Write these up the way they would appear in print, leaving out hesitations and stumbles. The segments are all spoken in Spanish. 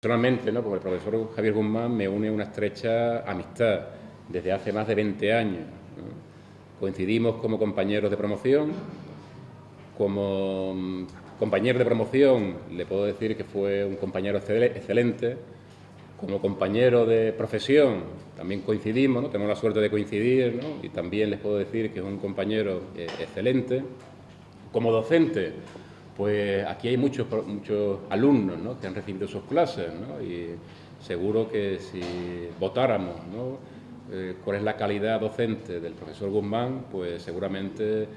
Personalmente, ¿no?, con el profesor Javier Guzmán me une una estrecha amistad desde hace más de 20 años, ¿no? Coincidimos como compañeros de promoción. Como compañero de promoción le puedo decir que fue un compañero excelente. Como compañero de profesión también coincidimos, ¿no? Tenemos la suerte de coincidir, ¿no? Y también les puedo decir que es un compañero excelente. Como docente, pues aquí hay muchos alumnos, ¿no?, que han recibido sus clases, ¿no? Y seguro que si votáramos, ¿no?, cuál es la calidad docente del profesor Guzmán, pues seguramente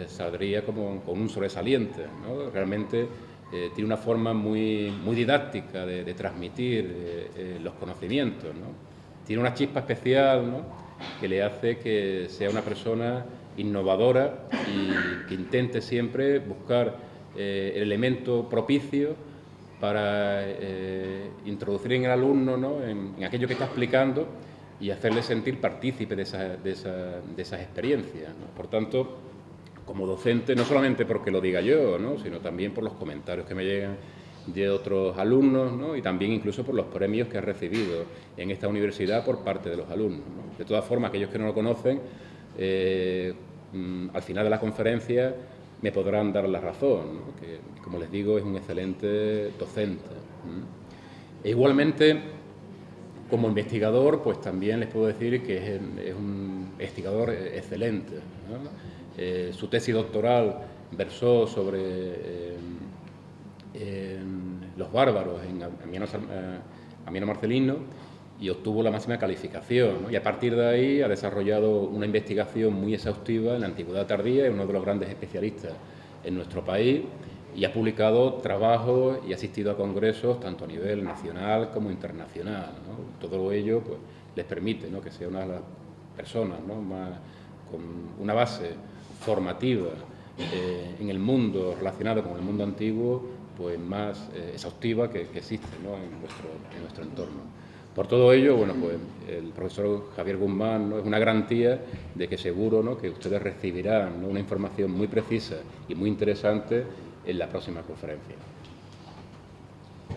saldría con un sobresaliente, ¿no? Realmente tiene una forma muy didáctica de transmitir los conocimientos, ¿no? Tiene una chispa especial, ¿no?, que le hace que sea una persona innovadora y que intente siempre buscar el elemento propicio para introducir en el alumno, ¿no?, en aquello que está explicando y hacerle sentir partícipe de esas experiencias, ¿no? Por tanto, como docente, no solamente porque lo diga yo, ¿no?, sino también por los comentarios que me llegan de otros alumnos, ¿no?, y también incluso por los premios que ha recibido en esta universidad por parte de los alumnos, ¿no? De todas formas, aquellos que no lo conocen, al final de la conferencia me podrán dar la razón, ¿no?, que, como les digo, es un excelente docente. E igualmente, como investigador, pues también les puedo decir que es un investigador excelente, ¿no? Su tesis doctoral versó sobre los bárbaros en Amiano Marcelino y obtuvo la máxima calificación, ¿no? Y a partir de ahí ha desarrollado una investigación muy exhaustiva en la Antigüedad tardía, es uno de los grandes especialistas en nuestro país y ha publicado trabajos y ha asistido a congresos tanto a nivel nacional como internacional, ¿no? Todo ello pues les permite, ¿no?, que sea una de las personas, ¿no?, más con una base formativa en el mundo relacionado con el mundo antiguo, pues más exhaustiva que existe, ¿no?, en nuestro entorno. Por todo ello, bueno, pues el profesor Javier Guzmán, ¿no?, es una garantía de que seguro, ¿no?, que ustedes recibirán, ¿no?, una información muy precisa y muy interesante en la próxima conferencia.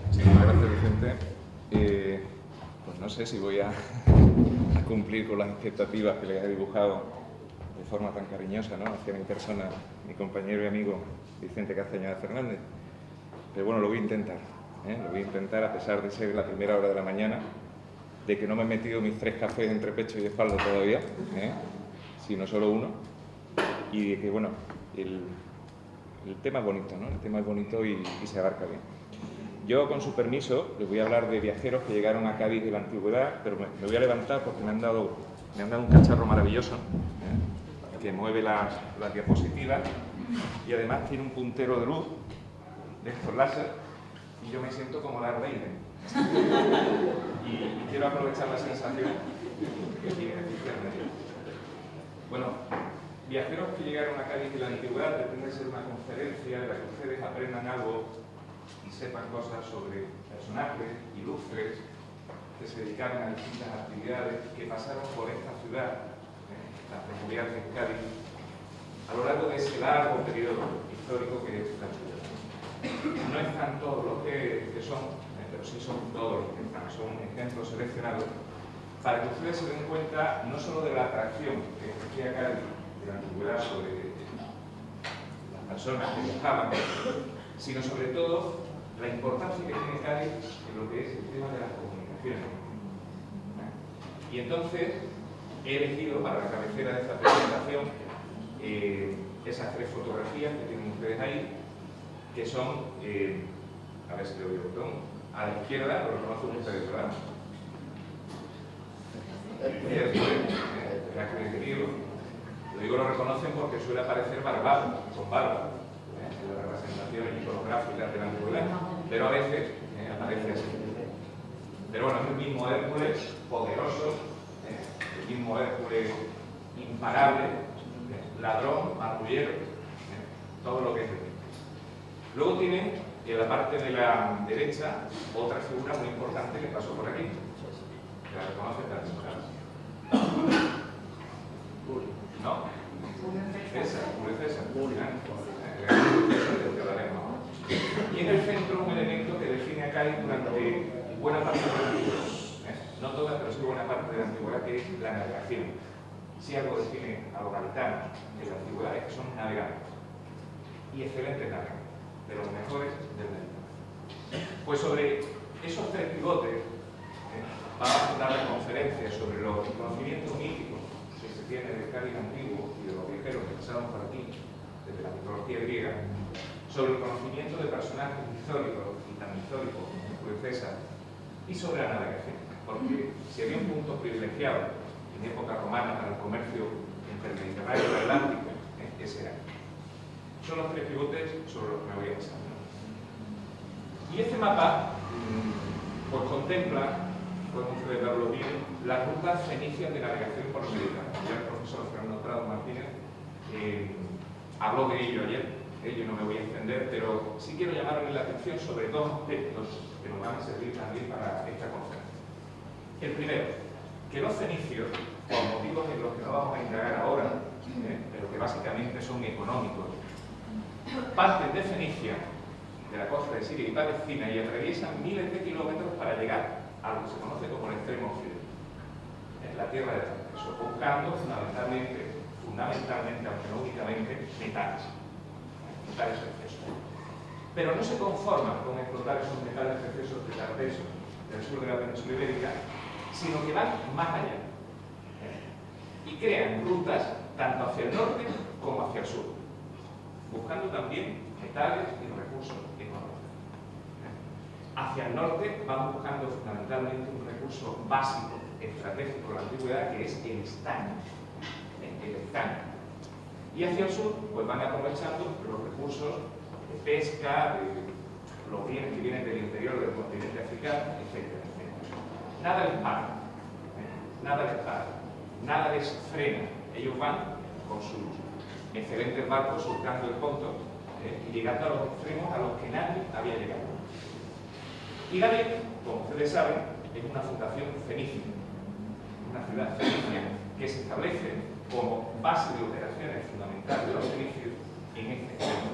Muchísimas gracias, Vicente. Pues no sé si voy a cumplir con las expectativas que les he dibujado de forma tan cariñosa, ¿no?, hacia mi persona, mi compañero y amigo Vicente Castañeda Fernández. Pero bueno, lo voy a intentar, lo voy a intentar a pesar de ser la primera hora de la mañana, de que no me he metido mis 3 cafés entre pecho y espalda todavía, sino solo uno, y de que, bueno, el tema es bonito, ¿no? El tema es bonito y se abarca bien. Yo, con su permiso, les voy a hablar de viajeros que llegaron a Cádiz de la antigüedad, pero me voy a levantar porque me han dado un cacharro maravilloso, que mueve las diapositivas y además tiene un puntero de luz de estos láser y yo me siento como Darth Vader. Y quiero aprovechar la sensación que tiene medio. Bueno, viajeros que llegaron a Cádiz de la antigüedad pretende ser una conferencia de la que ustedes aprendan algo y sepan cosas sobre personajes ilustres que se dedicaron a distintas actividades, que pasaron por esta ciudad, la peculiar de Cádiz, a lo largo de ese largo periodo histórico que es la ciudad. No están todos los que son, pero sí son todos los que están, son ejemplos seleccionados para que ustedes se den cuenta no solo de la atracción que ejercía Cádiz de la antigüedad sobre las personas que viajaban, sino sobre todo la importancia que tiene Cádiz en lo que es el tema de las comunicaciones. Y entonces he elegido para la cabecera de esta presentación esas 3 fotografías que tienen ustedes ahí, que son, a ver si le doy el botón, a la izquierda, lo reconocen ustedes, ¿verdad? Lo digo, lo reconocen porque suele aparecer barbado, con barba, en las representaciones iconográficas de la antigüedad, pero a veces aparece así. Pero bueno, es el mismo Hércules, poderoso, el mismo Hércules imparable, ladrón, marrullero, todo lo que es. Luego tienen en la parte de la derecha otra figura muy importante que pasó por aquí. ¿La reconoce? ¿No? César, Julio César. Y en el centro un elemento que define a Cádiz durante buena parte de la antigüedad, no toda, pero sí buena parte de la antigüedad, que es la navegación. Si algo define a los gaditanos en la antigüedad es que son navegantes, y excelentes navegantes, de los mejores del Mediterráneo. Pues sobre esos tres pivotes vamos a dar la conferencia sobre los conocimientos míticos que se tiene del Cádiz antiguo y de los viajeros que pasaron por aquí desde la mitología griega, sobre el conocimiento de personajes históricos y tan históricos como Julio César, y sobre la navegación, porque si había un punto privilegiado en época romana para el comercio entre el Mediterráneo y el Atlántico, ese era. Son los tres pivotes sobre los que me voy a pasar. Y este mapa pues contempla, pueden ustedes verlo bien, las rutas fenicias de navegación por el Mediterráneo. Ya el profesor Fernando Prado Martínez habló de ello ayer. Yo no me voy a extender, pero sí quiero llamarles la atención sobre dos aspectos que nos van a servir también para esta conferencia. El primero, que los fenicios, por motivos en los que no vamos a indagar ahora, pero que básicamente son económicos, parten de Fenicia, de la costa de Siria y Palestina, y atraviesan miles de kilómetros para llegar a lo que se conoce como el extremo occidental, la tierra de Tarso, buscando fundamentalmente, aunque no únicamente, metales preciosos. Pero no se conforman con explotar esos metales preciosos de Tarso, del sur de la península ibérica, sino que van más allá y crean rutas tanto hacia el norte como hacia el sur, buscando también metales y recursos económicos. Hacia el norte van buscando fundamentalmente un recurso básico, estratégico de la antigüedad, que es el estaño. Y hacia el sur pues van aprovechando los recursos de pesca, de los bienes que vienen del interior del continente africano, etcétera, etcétera. Nada les para, nada les frena. Ellos van con sus excelentes barcos surcando el Ponto y llegando a los extremos a los que nadie había llegado. Y Gade, como ustedes saben, es una fundación fenicia, una ciudad fenicia que se establece como base de operaciones fundamental de los fenicios en este extremo.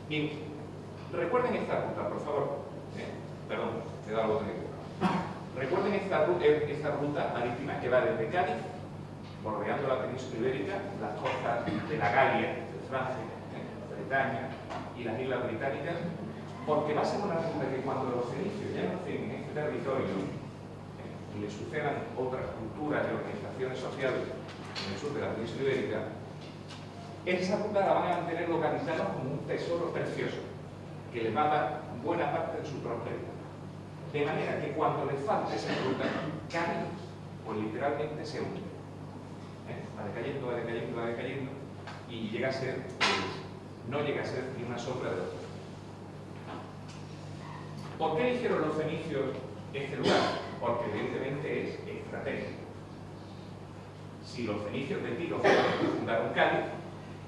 Bien, recuerden esta ruta, por favor. Perdón, he dado algo de tiempo. Recuerden esta ruta marítima que va desde Cádiz, bordeando la península ibérica, las costas de la Galia, de Francia, Bretaña y las islas británicas, porque va a ser una ruta que cuando los fenicios ya no estén en este territorio y le sucedan otras culturas y organizaciones sociales en el sur de la península ibérica, esa ruta la van a mantener los gaditanos como un tesoro precioso que les va a dar buena parte de su prosperidad. De manera que cuando les falte esa ruta, Cádiz, pues literalmente se hunde. Va decayendo, y llega a ser, no llega a ser ni una sombra de otro. ¿Por qué eligieron los fenicios este lugar? Porque evidentemente es estratégico. Si los fenicios de Tiro fundaron Cádiz,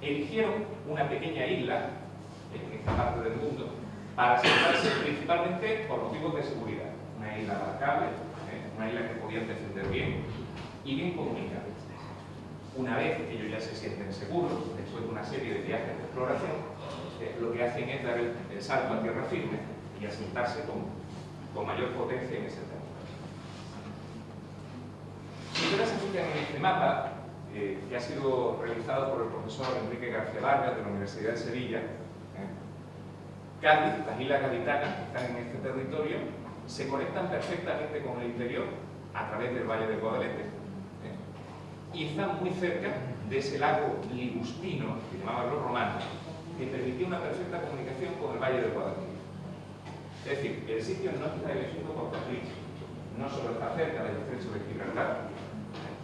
eligieron una pequeña isla en esta parte del mundo para asentarse principalmente por motivos de seguridad. Una isla abarcable, una isla que podían defender bien y bien comunicada. Una vez que ellos ya se sienten seguros, después de una serie de viajes de exploración, lo que hacen es dar el salto a tierra firme y asentarse con mayor potencia en ese terreno. Si ustedes se fijan en este mapa, que ha sido realizado por el profesor Enrique García Vargas de la Universidad de Sevilla, Cádiz, las islas gaditanas que están en este territorio, se conectan perfectamente con el interior a través del Valle del Guadalete y están muy cerca de ese lago Ligustino, que llamaban los romanos, que permitía una perfecta comunicación con el Valle del Guadalete. Es decir, el sitio no está elegido por capricho, no solo está cerca del estrecho de Gibraltar,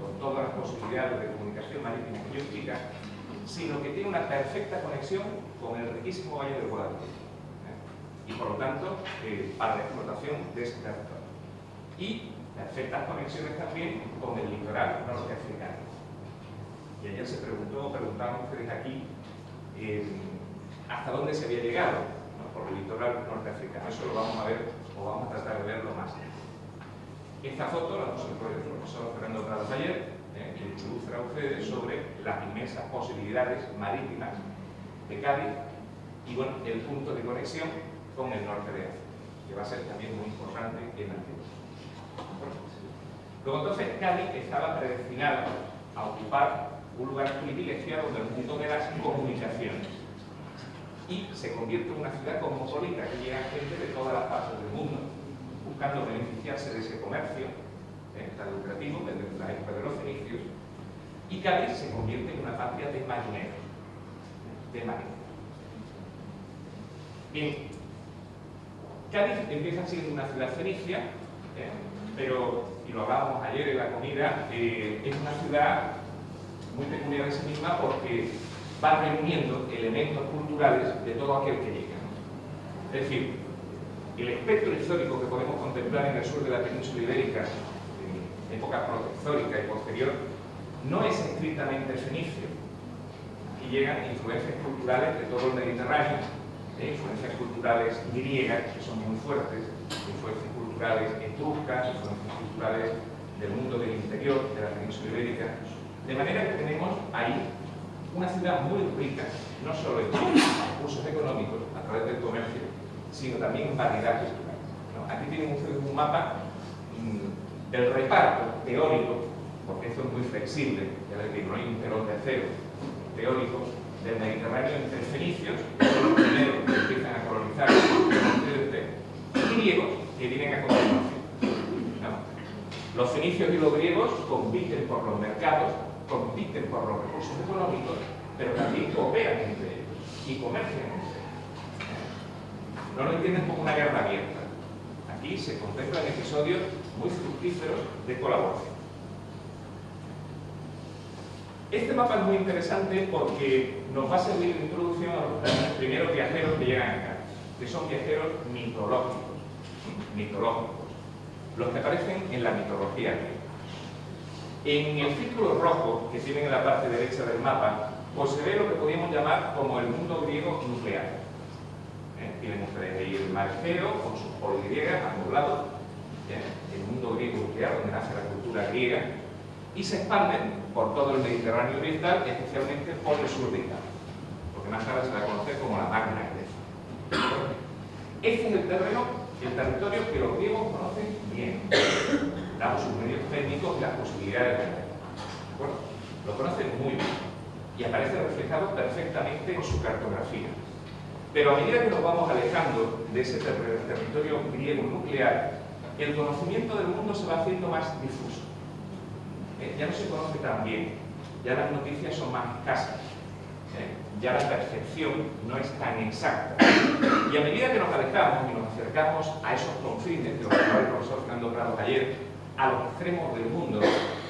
con todas las posibilidades de comunicación marítima que ello implica, sino que tiene una perfecta conexión con el riquísimo Valle del Guadalete. Y por lo tanto, para la explotación de ese territorio. Y perfectas conexiones también con el litoral norteafricano. Y ayer se preguntaban ustedes aquí hasta dónde se había llegado, ¿no?, por el litoral norteafricano. Eso lo vamos a ver, o vamos a tratar de verlo más. Esta foto la puso el profesor Fernando Prado ayer, que ilustra a ustedes sobre las inmensas posibilidades marítimas de Cádiz y bueno, el punto de conexión con el norte de África. que va a ser también muy importante en la antigüedad. Luego entonces Cádiz estaba predestinado a ocupar un lugar privilegiado en el mundo de las comunicaciones y se convierte en una ciudad cosmopolita que llega gente de todas las partes del mundo buscando beneficiarse de ese comercio tan lucrativo desde la época de los fenicios, y Cádiz se convierte en una patria de marineros. Bien, Cádiz empieza siendo una ciudad fenicia, pero, y lo hablábamos ayer en la comida, es una ciudad muy peculiar en sí misma porque va reuniendo elementos culturales de todo aquel que llega. Es decir, el espectro histórico que podemos contemplar en el sur de la península ibérica, en época protohistórica y posterior, no es estrictamente fenicio. Aquí llegan influencias culturales de todo el Mediterráneo, influencias culturales griegas, que son muy fuertes, influencias culturales etruscas, influencias culturales del mundo del interior, de la península ibérica. De manera que tenemos ahí una ciudad muy rica, no solo en recursos económicos a través del comercio, sino también en variedad cultural. Aquí tienen ustedes un mapa del reparto teórico, porque esto es muy flexible, ya les digo, no hay un telón de acero teórico del Mediterráneo entre fenicios, que son los primeros que empiezan a colonizar el occidente, y griegos que vienen a continuación. Los fenicios y los griegos compiten por los mercados, compiten por los recursos económicos, pero también cooperan entre ellos y comercian entre ellos. No lo entienden como una guerra abierta. Aquí se contemplan episodios muy fructíferos de colaboración. Este mapa es muy interesante porque nos va a servir de introducción a los primeros viajeros que llegan acá, que son viajeros mitológicos, los que aparecen en la mitología griega. En el círculo rojo que tienen en la parte derecha del mapa, pues se ve lo que podríamos llamar como el mundo griego nuclear. Tienen ustedes ahí el mar Egeo con sus poligriegas a ambos lados, el mundo griego nuclear, donde nace la cultura griega, y se expanden por todo el Mediterráneo oriental, especialmente por el sur de Italia, porque más tarde se la conoce como la Magna Grecia. Este es el terreno, el territorio que los griegos conocen bien, damos sus medios técnicos y las posibilidades de hacerlo. Bueno, lo conocen muy bien y aparece reflejado perfectamente en su cartografía. Pero a medida que nos vamos alejando de ese territorio griego nuclear, el conocimiento del mundo se va haciendo más difuso. Ya no se conoce tan bien, ya las noticias son más escasas, ya la percepción no es tan exacta. Y a medida que nos alejamos y nos acercamos a esos confines, de los que hablaba el profesor Fernando Prado ayer, a los extremos del mundo,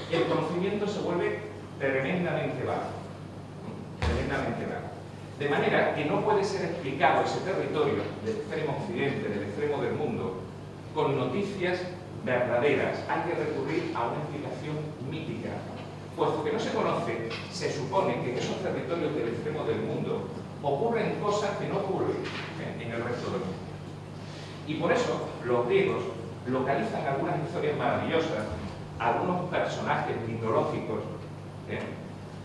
el conocimiento se vuelve tremendamente bajo. De manera que no puede ser explicado ese territorio del extremo occidente, del extremo del mundo, con noticias verdaderas. Hay que recurrir a una explicación mítica. Puesto que no se conoce, se supone que en esos territorios del extremo del mundo ocurren cosas que no ocurren en el resto del mundo. Y por eso los griegos localizan algunas historias maravillosas, algunos personajes mitológicos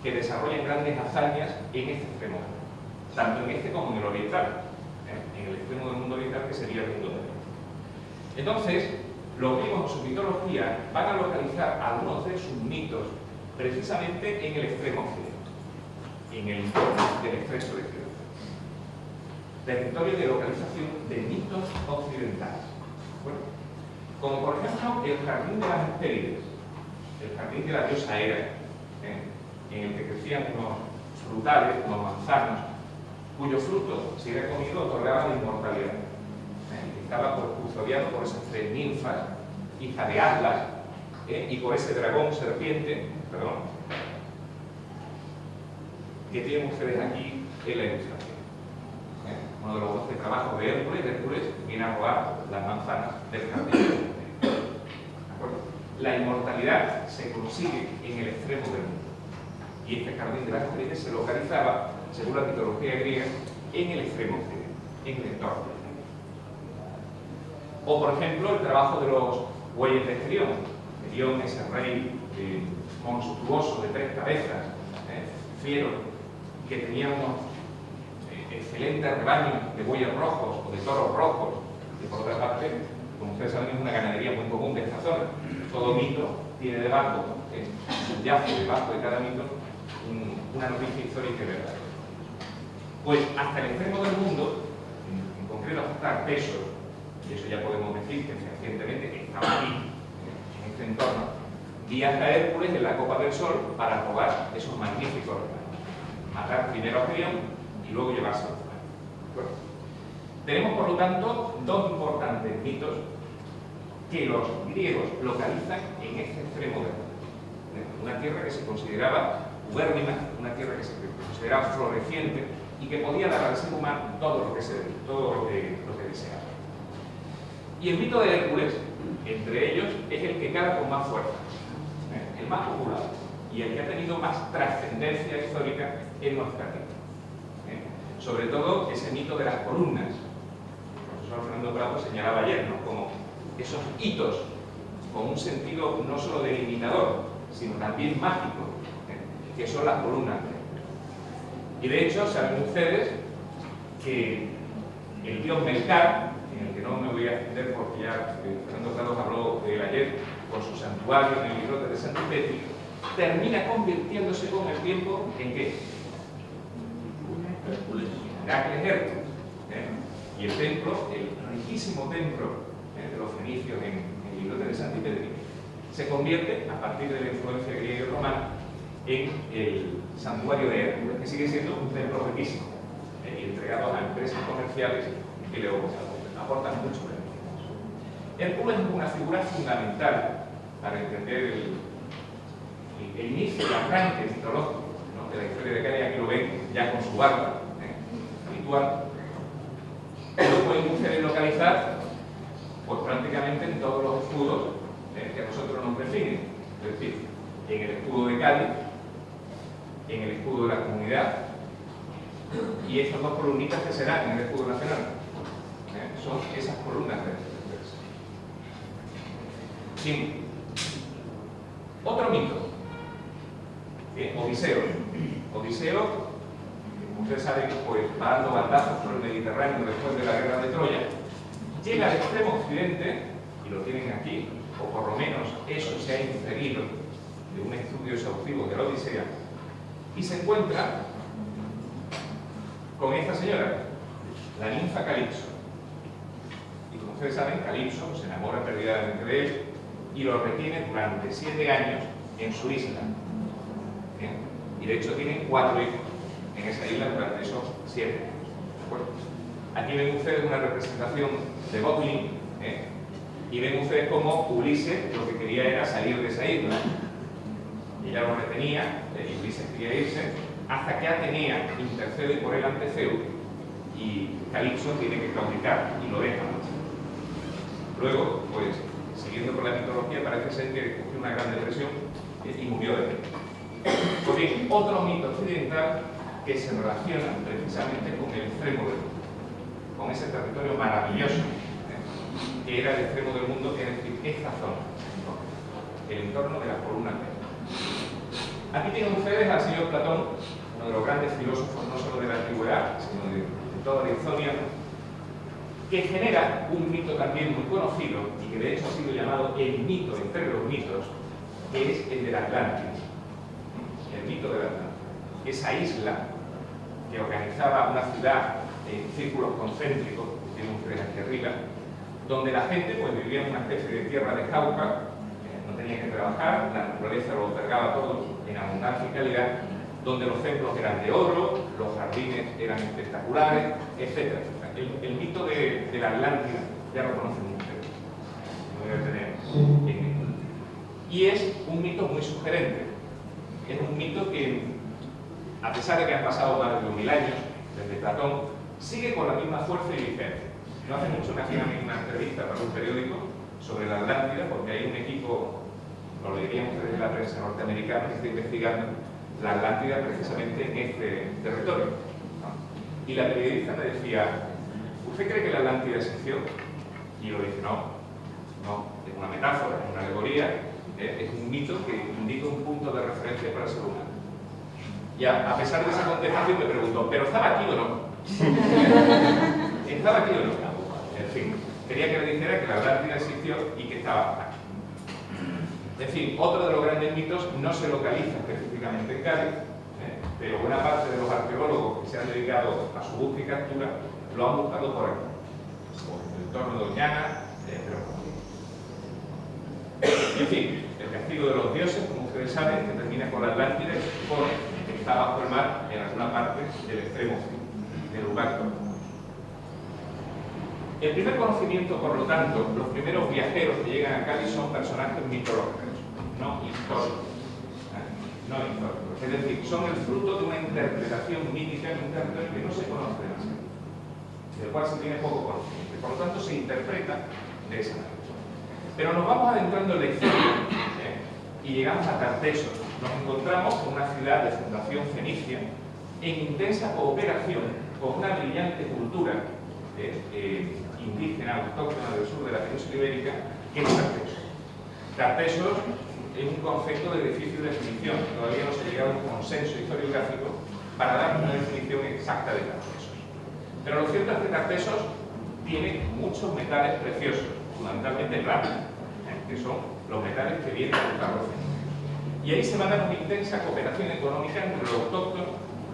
que desarrollan grandes hazañas en este extremo, tanto en este como en el oriental, en el extremo del mundo oriental que sería el mundo medio. Entonces, los griegos en su mitología van a localizar algunos de sus mitos precisamente en el extremo occidente, en el entorno del estrecho de Creta. Territorio de localización de mitos occidentales. Bueno, como por ejemplo el jardín de las Hespérides, el jardín de la diosa Hera, en el que crecían unos frutales, unos manzanos, cuyo fruto, si era comido, otorgaba la inmortalidad. Estaba custodiado por esas tres ninfas, hija de Atlas, y por ese dragón serpiente, que tienen ustedes aquí en la ilustración. Uno de los 12 trabajos de Hércules. Hércules viene a robar las manzanas del jardín. La inmortalidad se consigue en el extremo del mundo. Y este jardín de las Hespérides se localizaba, según la mitología griega, en el extremo occidente, en el entorno. O, por ejemplo, el trabajo de los bueyes de Gerión. Gerión es el rey monstruoso de 3 cabezas, fiero, que tenía unos excelentes rebaños de bueyes rojos o de toros rojos, que por otra parte, como ustedes saben, es una ganadería muy común de esta zona. Todo mito tiene debajo, yace debajo de cada mito, una noticia histórica y verdadera. Pues hasta el extremo del mundo, en concreto hasta Artesio, y eso ya podemos decir que recientemente estaba aquí, en este entorno, viaja Hércules en la Copa del Sol para robar esos magníficos regalos. Matar primero a Gerión y luego llevárselo. Bueno, tenemos por lo tanto dos importantes mitos que los griegos localizan en este extremo del mundo. Una tierra que se consideraba ubérrima, una tierra que se consideraba floreciente y que podía dar al ser humano todo lo que deseaba. Y el mito de Hércules, entre ellos, es el que cala con más fuerza, el más popular y el que ha tenido más trascendencia histórica en nuestra tierra. Sobre todo ese mito de las columnas. El profesor Fernando Prado señalaba ayer, ¿no?, como esos hitos con un sentido no solo delimitador, sino también mágico, que son las columnas. Y de hecho, saben ustedes que el dios Melcar, en el que no me voy a extender porque ya Fernando Prado habló de él ayer, con su santuario en el islote de Santipetri, termina convirtiéndose con el tiempo ¿en qué? Heracles Hércules. Y el templo, el riquísimo templo de los fenicios en el islote de Santipetri, se convierte, a partir de la influencia griega y romana, en el santuario de Hércules, que sigue siendo un templo riquísimo y entregado a empresas comerciales que le aportan mucho beneficio. Hércules es una figura fundamental para entender el inicio, el arranque mitológico, ¿no?, de la historia de Cádiz. Aquí lo ven ya con su barba habitual. Lo pueden ustedes localizar pues prácticamente en todos los escudos que a nosotros nos definen, es decir, en el escudo de Cádiz, en el escudo de la comunidad, y estas dos columnitas que serán en el escudo nacional son esas columnas de Bien. Otro mito, Odiseo. Odiseo, como ustedes saben, pues va dando bandazos por el Mediterráneo después de la guerra de Troya, llega al extremo occidente, y lo tienen aquí, o por lo menos eso se ha inferido de un estudio exhaustivo de la Odisea, y se encuentra con esta señora, la ninfa Calipso. Y como ustedes saben, Calipso se enamora perdidamente de él y lo retiene durante 7 años en su isla. ¿Bien? Y de hecho tienen 4 hijos en esa isla durante esos 7 años. ¿De acuerdo? Aquí ven ustedes una representación de Boclin, y ven ustedes cómo Ulises lo que quería era salir de esa isla. Y ella lo retenía, y Ulises quería irse, hasta que Atenea intercede por él ante Zeus, y Calipso tiene que claudicar y lo deja. Luego, pues, siguiendo con la mitología, parece ser que sufrió una gran depresión y murió de pena. Pues bien, otro mito occidental que se relaciona precisamente con el extremo del mundo, con ese territorio maravilloso que era el extremo del mundo, es decir, esta zona, el entorno de las columnas verdes. Aquí tienen ustedes al señor Platón, uno de los grandes filósofos no solo de la antigüedad, sino de toda la historia, que genera un mito también muy conocido y que de hecho ha sido llamado el mito entre los mitos, que es el de la Atlántida. El mito de la Atlántida. Esa isla que organizaba una ciudad en círculos concéntricos, que tienen ustedes aquí arriba, donde la gente pues vivía en una especie de tierra de jauja, no tenía que trabajar, la naturaleza lo albergaba todo en abundancia y calidad, donde los templos eran de oro, los jardines eran espectaculares, etc. El mito de la Atlántida ya lo conocen ustedes, no voy a tener en esto. Y es un mito muy sugerente, es un mito que, a pesar de que han pasado más de 2000 años desde Platón, sigue con la misma fuerza y vigencia. No hace mucho me hacían una entrevista para un periódico sobre la Atlántida, porque hay un equipo, lo leeríamos desde la prensa norteamericana, que está investigando la Atlántida precisamente en este territorio, ¿no? Y la periodista me decía, ¿usted cree que la Atlántida existió? Y yo le dije, no, es una metáfora, es una alegoría, es un mito que indica un punto de referencia para el ser humano. Y a pesar de esa contestación me preguntó, ¿pero estaba aquí o no? ¿Estaba aquí o no? En fin, Quería que le dijera que la Atlántida existió y que estaba aquí. En fin, otro de los grandes mitos no se localiza específicamente en Cádiz, pero buena parte de los arqueólogos que se han dedicado a su búsqueda y captura lo han buscado por aquí, por el entorno de Doñana, en fin, el castigo de los dioses, como ustedes saben, que termina con la Atlántida y se supone que está bajo el mar en alguna parte del extremo del lugar. El primer conocimiento, por lo tanto, los primeros viajeros que llegan a Cádiz son personajes mitológicos, no históricos. No históricos. Es decir, son el fruto de una interpretación mítica en un territorio que no se conoce demasiado, del cual se tiene poco conocimiento. Por lo tanto, se interpreta de esa manera. Pero nos vamos adentrando en la historia y llegamos a Tartesos. Nos encontramos con una ciudad de fundación fenicia en intensa cooperación con una brillante cultura indígena, autóctona del sur de la península ibérica, que es Tartesos. Tartesos es un concepto de difícil definición. Todavía no se ha llegado a un consenso historiográfico para dar una definición exacta de Tartesos. Pero lo cierto es que Tartesos tiene muchos metales preciosos, fundamentalmente plata, que son los metales que vienen a buscar los fenicios. Y ahí se va a dar una intensa cooperación económica entre lo autóctono,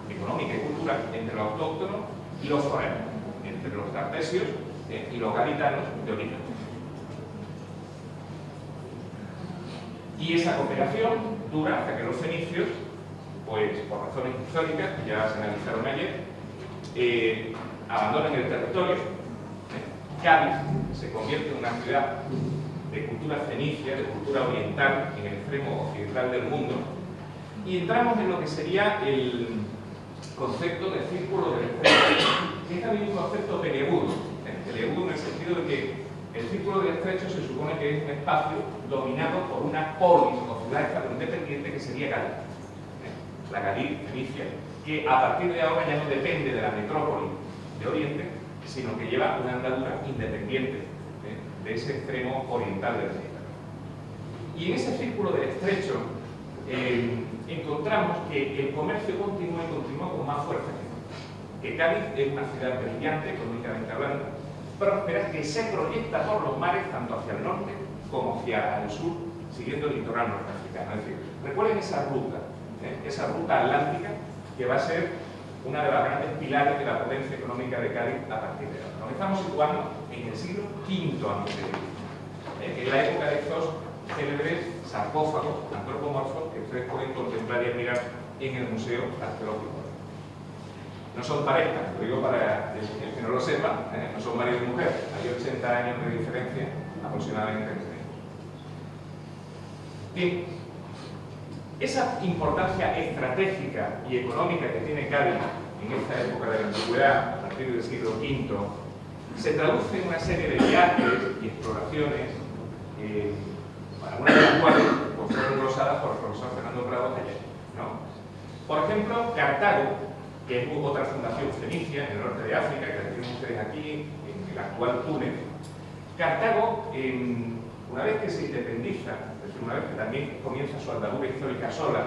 económica y cultural, entre lo autóctono y los foráneos, entre los tartesios y los gaditanos de origen. Y esa cooperación dura hasta que los fenicios, pues por razones históricas, que ya se analizaron ayer, abandonan el territorio. Cádiz se convierte en una ciudad de cultura fenicia, de cultura oriental, en el extremo occidental del mundo, y entramos en lo que sería el concepto de círculo del estrecho, que es también un concepto peliagudo, peliagudo en el sentido de que el círculo del estrecho se supone que es un espacio dominado por una polis o ciudad independiente que sería Cádiz, la Cádiz fenicia, que a partir de ahora ya no depende de la metrópoli de Oriente, sino que lleva una andadura independiente de ese extremo oriental del Mediterráneo. Y en ese círculo del estrecho encontramos que el comercio continúa y continúa con más fuerza que Cádiz es una ciudad brillante, económicamente hablando, próspera, que se proyecta por los mares tanto hacia el norte como hacia el sur, siguiendo el litoral norteafricano. Es decir, recuerden esa ruta atlántica que va a ser una de las grandes pilares de la potencia económica de Cádiz a partir de ahora. Nos estamos situando en el siglo V a.C., en la época de estos célebres sarcófagos antropomorfos que ustedes pueden contemplar y admirar en el Museo Arqueológico. No son parejas, lo digo para el que no lo sepa, no son marido y mujer, hay 80 años de diferencia aproximadamente entre ellos. Bien, esa importancia estratégica y económica que tiene Cádiz en esta época de la antigüedad, a partir del siglo V, se traduce en una serie de viajes y exploraciones, algunas de las cuales fueron glosadas por el profesor Fernando Prado ayer, ¿no? Por ejemplo, Cartago, que es otra fundación fenicia en el norte de África, que la tienen ustedes aquí, en el actual Túnez. Cartago, una vez que se independiza, es decir, una vez que también comienza su andadura histórica sola,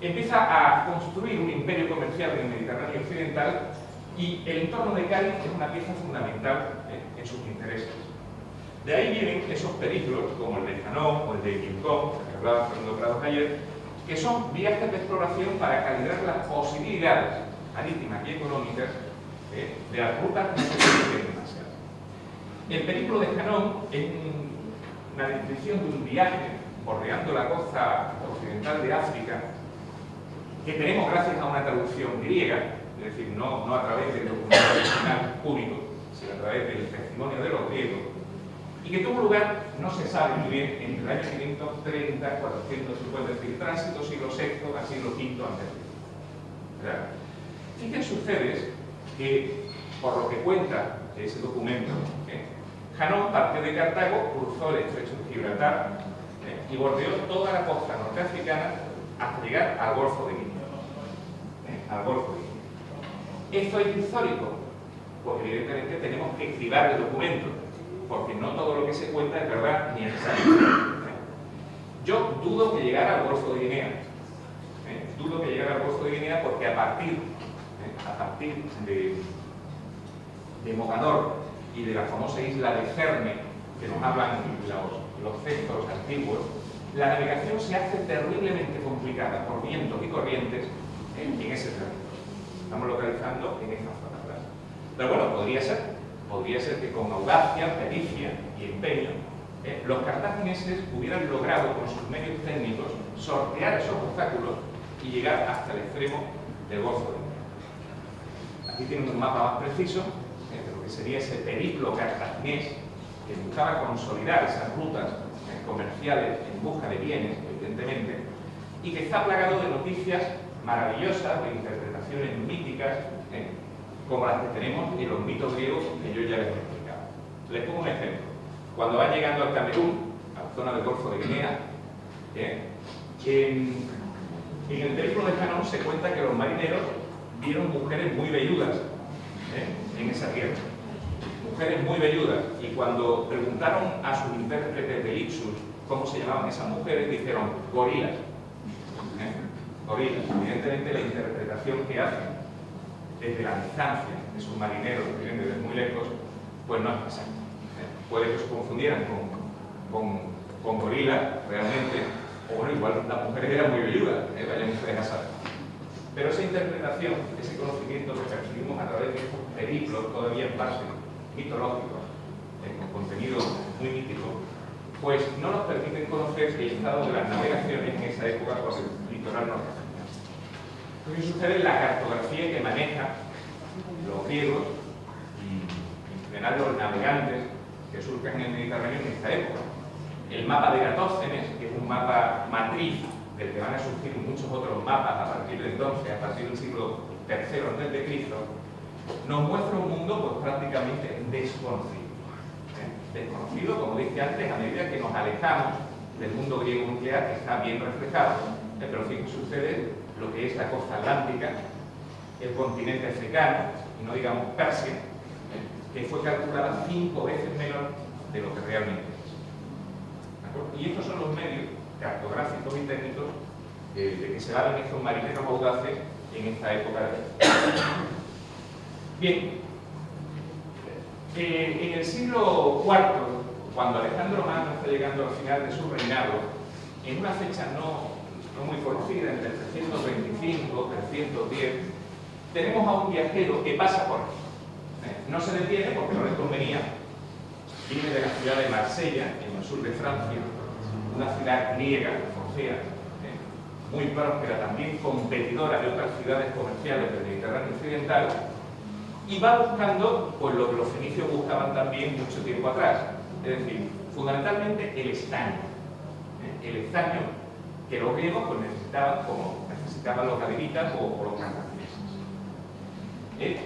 empieza a construir un imperio comercial en el Mediterráneo occidental y el entorno de Cádiz es una pieza fundamental en sus intereses. De ahí vienen esos periplos, como el de Janó o el de Quincón, que hablaba Fernando Prado ayer, que son viajes de exploración para calibrar las posibilidades marítimas y económicas de las rutas que no se conocen demasiado. El periplo de Janón es una descripción de un viaje bordeando la costa occidental de África que tenemos gracias a una traducción griega, es decir, no a través del documento original público, sino a través del testimonio de los griegos, y que tuvo lugar, no se sabe muy bien, entre el año 530 y 450, es decir, tránsito siglo VI a siglo V a.C. Fíjense ustedes que, por lo que cuenta ese documento, Janón partió de Cartago, cruzó el estrecho de Gibraltar y bordeó toda la costa norteafricana hasta llegar al Golfo de Guinea. Al Golfo de Guinea. ¿Esto es histórico? Pues evidentemente tenemos que escribir el documento, porque no todo lo que se cuenta es verdad ni exacto. Yo dudo que llegara al Golfo de Guinea. Dudo que llegara al Golfo de Guinea porque a partir de Mogador y de la famosa isla de Cerne, que nos hablan los textos antiguos, la navegación se hace terriblemente complicada por vientos y corrientes en ese territorio. Estamos localizando en esta zona, ¿verdad? Pero bueno, podría ser que con audacia, pericia y empeño, los cartagineses hubieran logrado con sus medios técnicos sortear esos obstáculos y llegar hasta el extremo del Golfo de Guinea. Aquí tienen un mapa más preciso de lo que sería ese periplo cartaginés que buscaba consolidar esas rutas comerciales en busca de bienes, evidentemente, y que está plagado de noticias maravillosas, de interpretaciones míticas, como las que tenemos en los mitos griegos que yo ya les he explicado. Les pongo un ejemplo. Cuando van llegando al Camerún, a la zona del Golfo de Guinea, en el periplo de Janón se cuenta que los marineros vieron mujeres muy velludas en esa tierra. Mujeres muy velludas. Y cuando preguntaron a sus intérpretes de Ixus cómo se llamaban esas mujeres, dijeron gorilas. Gorilas. Evidentemente la interpretación que hacen desde la distancia de sus marineros que vienen desde muy lejos, pues no es exacta. Puede que se confundieran con gorilas realmente, o bueno, igual las mujeres eran muy velludas, vayan ustedes a saber. Pero esa interpretación, ese conocimiento que percibimos a través de estos periplos, todavía en parte mitológicos, con contenido muy mítico, pues no nos permiten conocer el estado de las navegaciones en esa época por el litoral norte. ¿Qué sucede en la cartografía que manejan los griegos y en general los navegantes que surcan en el Mediterráneo en esta época? El mapa de Eratóstenes, que es un mapa matriz del que van a surgir muchos otros mapas a partir de entonces, a partir del siglo III a.C., nos muestra un mundo pues prácticamente desconocido. Desconocido, como dije antes, a medida que nos alejamos del mundo griego nuclear, que está bien reflejado, pero fíjense ustedes lo que es la costa atlántica, el continente africano, y no digamos Persia, que fue calculada 5 veces menor de lo que realmente es. Y estos son los medios cartográficos y técnicos de que se valen estos marineros audaces en esta época de... Bien, en el siglo IV, cuando Alejandro Magno está llegando al final de su reinado, en una fecha no muy conocida, entre 325 y 310, tenemos a un viajero que pasa por aquí. No se detiene porque no le convenía. Viene de la ciudad de Marsella, en el sur de Francia, una ciudad griega, Focea, muy próspera, también competidora de otras ciudades comerciales del Mediterráneo occidental, y va buscando pues, lo que los fenicios buscaban también mucho tiempo atrás, es decir, fundamentalmente el estaño. El estaño que los griegos pues, necesitaban, como necesitaban los gadiritas o los cartagineses.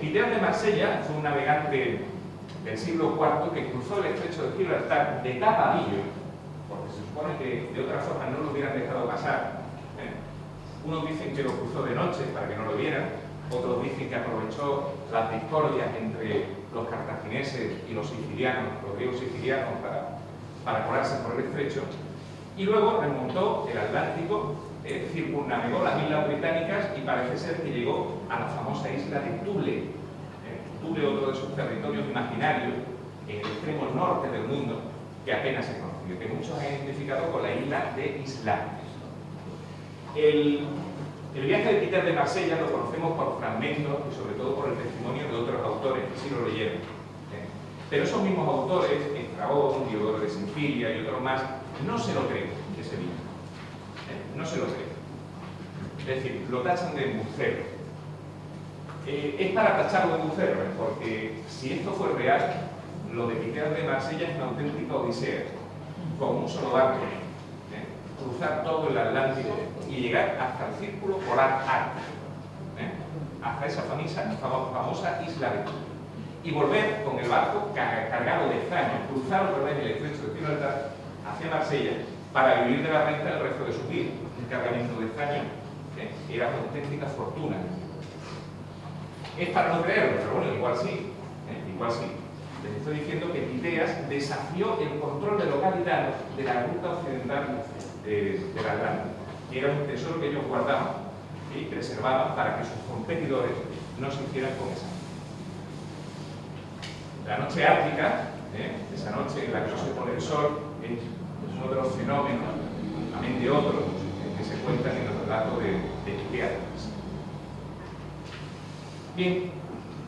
Piteas de Marsella fue un navegante del siglo IV que cruzó el estrecho de Gibraltar de tapadillo, porque se supone que de otra forma no lo hubieran dejado pasar. Unos dicen que lo cruzó de noche para que no lo vieran, otros dicen que aprovechó las discordias entre los cartagineses y los sicilianos, los griegos sicilianos, para colarse por el estrecho, y luego remontó el Atlántico, circunnavegó las islas británicas y parece ser que llegó a la famosa isla de Thule. Thule, otro de esos territorios imaginarios en el extremo norte del mundo que apenas se conoció, que muchos han identificado con la isla de Islandia. El viaje de Piteas de Marsella lo conocemos por fragmentos y sobre todo por el testimonio de otros autores que sí lo leyeron. Pero esos mismos autores, Estrabón, Diodoro de Sicilia y otros más, no se lo creen ese viaje. No se lo creen. Es decir, lo tachan de embustero. Es para tacharlo de embustero, porque si esto fue real, lo de Piteas de Marsella es una auténtica odisea, con un solo barco. Cruzar todo el Atlántico y llegar hasta el Círculo Polar Ártico, hasta esa famosa isla de Thule. Y volver con el barco cargado de estaño, cruzar otra vez el estrecho de Gibraltar hacia Marsella para vivir de la renta el resto de su vida. Un cargamento de estaño era una auténtica fortuna. Es para no creerlo, pero bueno, igual sí. Igual sí. Les estoy diciendo que Piteas desafió el control de los gaditanos de la ruta occidental del Atlántico, y era un tesoro que ellos guardaban y preservaban para que sus competidores no se hicieran con esa. La noche ártica, esa noche en la que no se pone el sol, es uno de los fenómenos, también de otros, que se cuentan en el relato de Hippias. Bien,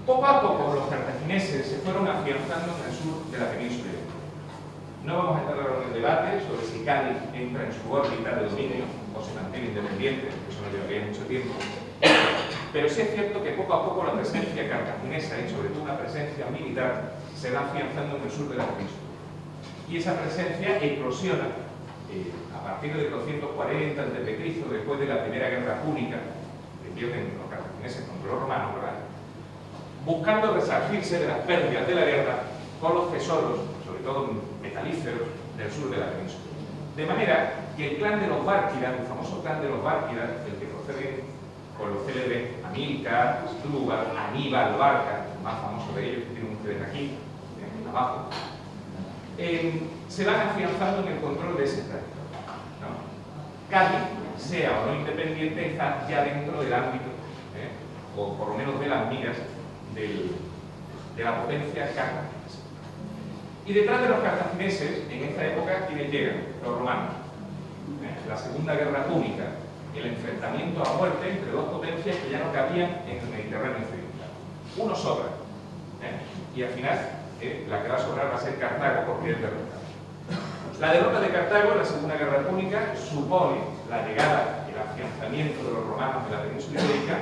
poco a poco los cartagineses se fueron afianzando en el sur de la península. No vamos a entrar ahora en el debate sobre si Cádiz entra en su órbita de dominio o se mantiene independiente, eso no llevaría mucho tiempo. Pero sí es cierto que poco a poco la presencia cartaginesa, y sobre todo una presencia militar, se va afianzando en el sur de la península. Y esa presencia eclosiona a partir de 240 a.C., después de la Primera Guerra Púnica, que pierden los cartagineses contra los romanos, ¿verdad?, buscando resarcirse de las pérdidas de la guerra con los tesoros, sobre todo metalíferos, del sur de la península. De manera que el clan de los Bárquidas, el famoso clan de los Bárquidas, el que procede con los célebres Amílcar, Asdrúbal, Aníbal Barca, el más famoso de ellos, que tienen ustedes aquí, abajo, se van afianzando en el control de ese territorio, ¿no? Cádiz, sea o no independiente, está ya dentro del ámbito, o por lo menos de las miras de la potencia cartaginesa. Y detrás de los cartagineses, en esta época, ¿quiénes llegan? Los romanos. La Segunda Guerra Púnica, el enfrentamiento a muerte entre dos potencias que ya no cabían en el Mediterráneo occidental. Uno sobra, y al final la que va a sobrar va a ser Cartago, porque es derrotada. La derrota de Cartago en la Segunda Guerra Púnica supone la llegada y el afianzamiento de los romanos de la península ibérica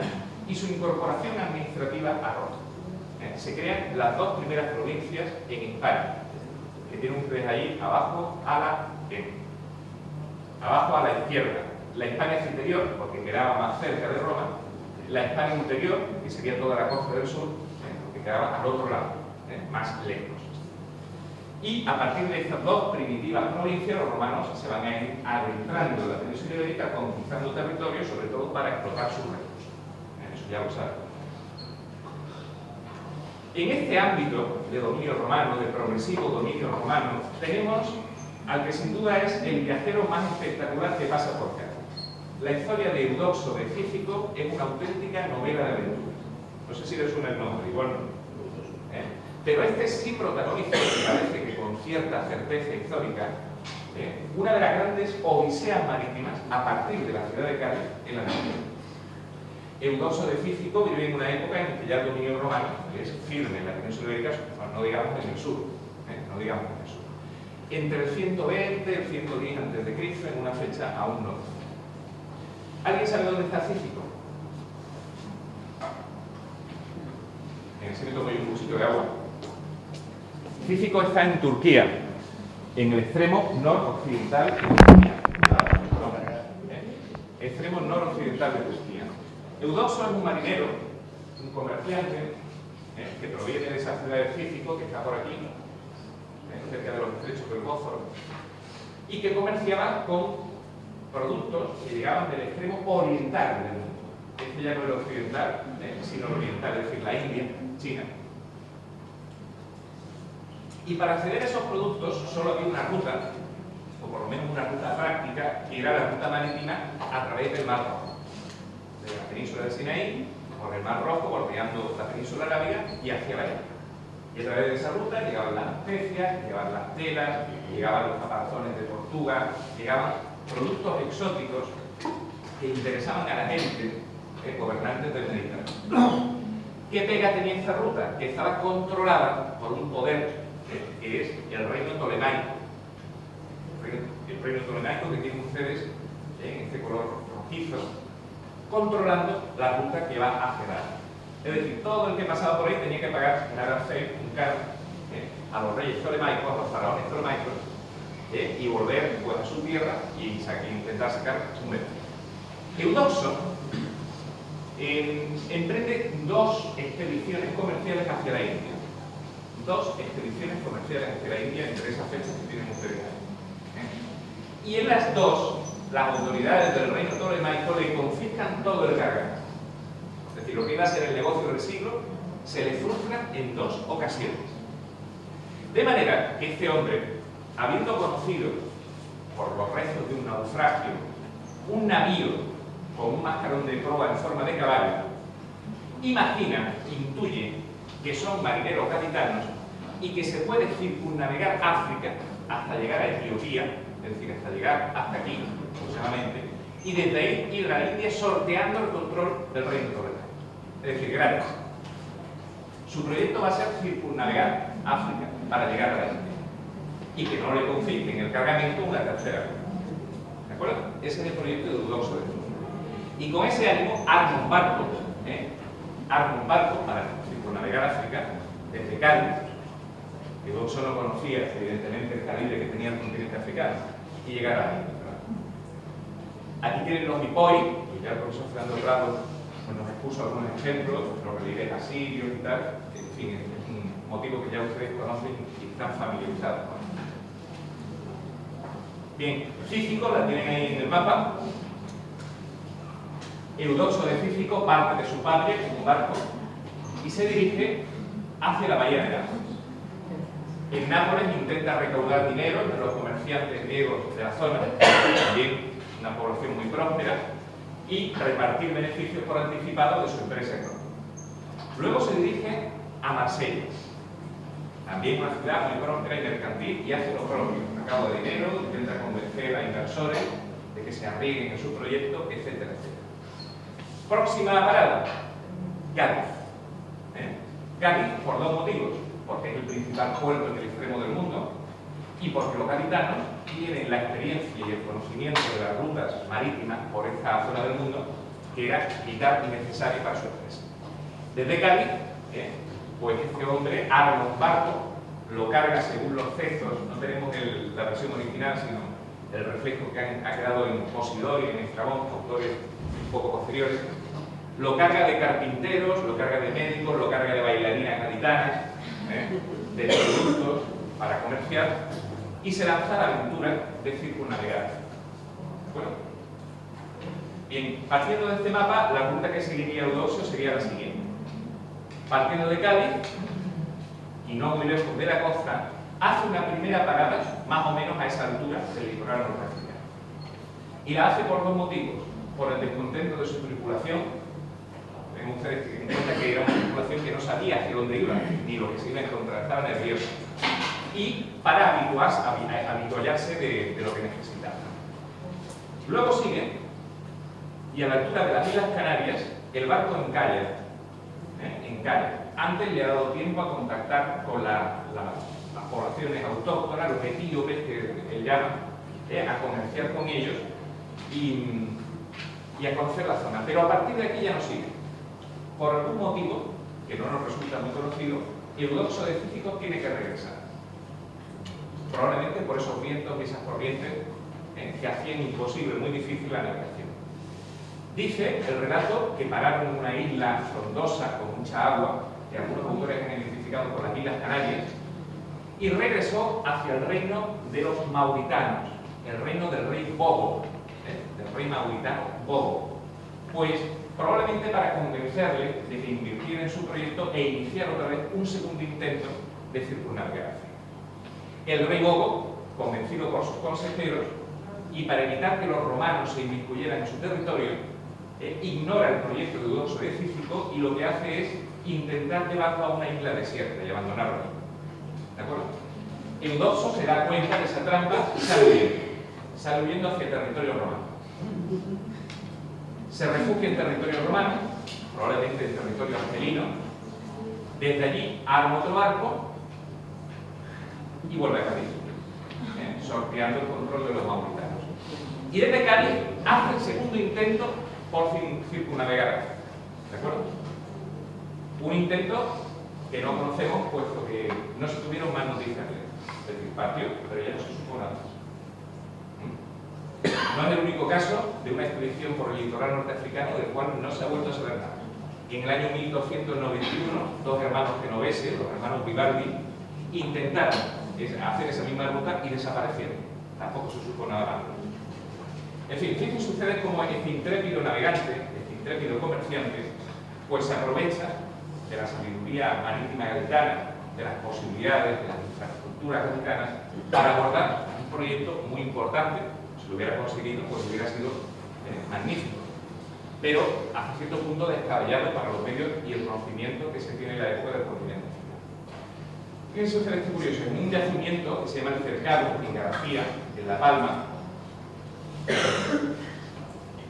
y su incorporación administrativa a Roma. Se crean las dos primeras provincias en España, que tienen ustedes ahí abajo a la izquierda. La España interior, porque quedaba más cerca de Roma; la España interior, que sería toda la costa del sur, porque quedaba al otro lado, más lejos. Y a partir de estas dos primitivas provincias, los romanos se van a ir adentrando en la península ibérica, conquistando territorios, sobre todo para explotar sus recursos. Eso ya lo saben. En este ámbito de dominio romano, de progresivo dominio romano, tenemos al que sin duda es el viajero más espectacular que pasa por Cádiz. La historia de Eudoxo de Cícico es una auténtica novela de aventuras. No sé si les suena el nombre, igual no. Pero este sí protagoniza, me parece que con cierta certeza histórica, una de las grandes odiseas marítimas a partir de la ciudad de Cádiz en la nación. Eudoxo de Cícico vive en una época en que ya el dominio romano es firme en la península ibérica, no digamos en el sur, no digamos en el sur. Entre el 120 y el 110 a.C., en una fecha aún no. ¿Alguien sabe dónde está Cícico? En ese momento hay un cuchillo de agua. Cícico está en Turquía, en el extremo noroccidental de Turquía. Extremo noroccidental de Turquía. Eudoxo es un marinero, un comerciante, que proviene de esa ciudad de Cícico, que está por aquí, cerca de los estrechos del Bósforo, y que comerciaba con productos que llegaban del extremo oriental del mundo. Este ya no es el occidental, sino el oriental, es decir, la India, China. Y para acceder a esos productos solo había una ruta, o por lo menos una ruta práctica, que era la ruta marítima a través del Mar Rojo. De la península de Sinaí, por el Mar Rojo, bordeando la península arábiga y hacia la India. Y a través de esa ruta llegaban las especias, llegaban las telas, llegaban los caparazones de tortuga, llegaban productos exóticos que interesaban a la gente, gobernantes del Mediterráneo. ¿Qué pega tenía esta ruta? Que estaba controlada por un poder que es el reino tolemaico. El reino tolemaico que tienen ustedes en este color rojizo, controlando la ruta que va hacia Arabia. Es decir, todo el que pasaba por ahí tenía que pagar un arancel, un caro, a los reyes tolemaicos, a los faraones tolemaicos, y volver pues, a su tierra y intentar sacar su merced. Eudoxo emprende dos expediciones comerciales hacia la India. Dos expediciones comerciales hacia la India entre esas fechas que tienen ustedes ahí. Y en las dos, las autoridades del reino tolemaico le confiscan todo el cargamento. Es decir, lo que iba a ser el negocio del siglo se le frustra en dos ocasiones. De manera que este hombre, habiendo conocido por los restos de un naufragio un navío con un mascarón de proa en forma de caballo, imagina, intuye que son marineros gaditanos y que se puede circunnavegar África hasta llegar a Etiopía, es decir, hasta llegar hasta aquí, aproximadamente, y desde ahí ir a la India sorteando el control del reino toledano. Es decir, gratis. Su proyecto va a ser circunnavegar África para llegar a la India y que no le confisquen el cargamento una tercera vez. ¿De acuerdo? Ese es el proyecto de Eudoxo de Cícico. Y con ese ánimo arma un barco para circunnavegar África desde Cádiz. Eudoxo no conocía, evidentemente, el calibre que tenía el continente africano, y llegar a la India. Aquí tienen los Mipoi, y ya el profesor Fernando Prado nos expuso algunos ejemplos, los relieves asirios y tal. En fin, es un motivo que ya ustedes conocen y están familiarizados con. Bien, Cícico la tienen ahí en el mapa. Eudoxo de Cícico parte de su patria en un barco y se dirige hacia la bahía de Nápoles. En Nápoles intenta recaudar dinero de los comerciantes griegos de la zona, también una población muy próspera, y repartir beneficios por anticipado de su empresa económica. Luego se dirige a Marsella, también una ciudad muy próspera y mercantil, y hace lo propio. Recauda dinero, intenta convencer a inversores de que se arriesguen en su proyecto, etcétera, etcétera. Próxima parada, Cádiz. Cádiz por dos motivos: porque es el principal puerto en el extremo del mundo y porque los gaditanos tienen la experiencia y el conocimiento de las rutas marítimas por esta zona del mundo, que era vital y necesaria para su empresa. Desde Cádiz, pues este hombre arma un barco, lo carga según los textos, no tenemos la versión original, sino el reflejo que ha quedado en Posidor y en Estrabón, autores un poco posteriores. Lo carga de carpinteros, lo carga de médicos, lo carga de bailarinas gaditanas, de productos para comerciar, y se lanza a la aventura de circunnavegar. ¿De acuerdo? Bien, partiendo de este mapa, la ruta que seguiría Eudoxo sería la siguiente. Partiendo de Cádiz, y no muy lejos de la costa, hace una primera parada, más o menos a esa altura del litoral norteamericano. Y la hace por dos motivos: por el descontento de su tripulación. Tengan ustedes en cuenta que era una tripulación que no sabía hacia dónde iba, ni lo que se iba a encontrar, estaba nerviosa. Y para habituallarse de lo que necesitaba. Luego sigue, y a la altura de las Islas Canarias, el barco encalla. Antes le ha dado tiempo a contactar con las poblaciones autóctonas, los etíopes que él llama, a comerciar con ellos y a conocer la zona. Pero a partir de aquí ya no sigue. Por algún motivo, que no nos resulta muy conocido, Eudoxo de Cícico tiene que regresar. Probablemente por esos vientos y esas corrientes que hacían imposible, muy difícil la navegación. Dice el relato que pararon en una isla frondosa con mucha agua, que algunos autores han identificado con las Islas Canarias, y regresó hacia el reino de los mauritanos, el reino del rey Bobo, del rey mauritano Bobo. Pues probablemente para convencerle de que invirtiera en su proyecto e iniciar otra vez un segundo intento de circunnavegar África. El rey Bobo, convencido por sus consejeros, y para evitar que los romanos se inmiscuyeran en su territorio, ignora el proyecto de Eudoxo de Cícico y lo que hace es intentar llevarlo a una isla desierta y abandonarlo. ¿De acuerdo? Eudoxo se da cuenta de esa trampa y sale huyendo hacia el territorio romano. Se refugia en territorio romano, probablemente en territorio argelino. Desde allí arma otro barco y vuelve a Cádiz, sorteando el control de los mauritanos. Y desde Cádiz hace el segundo intento por circunnavegar. ¿De acuerdo? Un intento que no conocemos, puesto que no se tuvieron más noticias de él. Es decir, partió, pero ya no se supo nada más. No es el único caso de una expedición por el litoral norteafricano del cual no se ha vuelto a saber nada. En el año 1291, dos hermanos genoveses, los hermanos Vivaldi, intentaron hacer esa misma ruta y desaparecieron. Tampoco se supo nada más. En fin, fíjense ustedes cómo este intrépido navegante, este intrépido comerciante, pues se aprovecha de la sabiduría marítima gaditana, de las posibilidades, de las infraestructuras gaditanas, para abordar un proyecto muy importante. Si lo hubiera conseguido, pues hubiera sido magnífico. Pero hasta cierto punto descabellado para los medios y el conocimiento que se tiene en la época del continente. Fíjense ustedes qué curioso, en un yacimiento que se llama El Cercado, en García, en La Palma,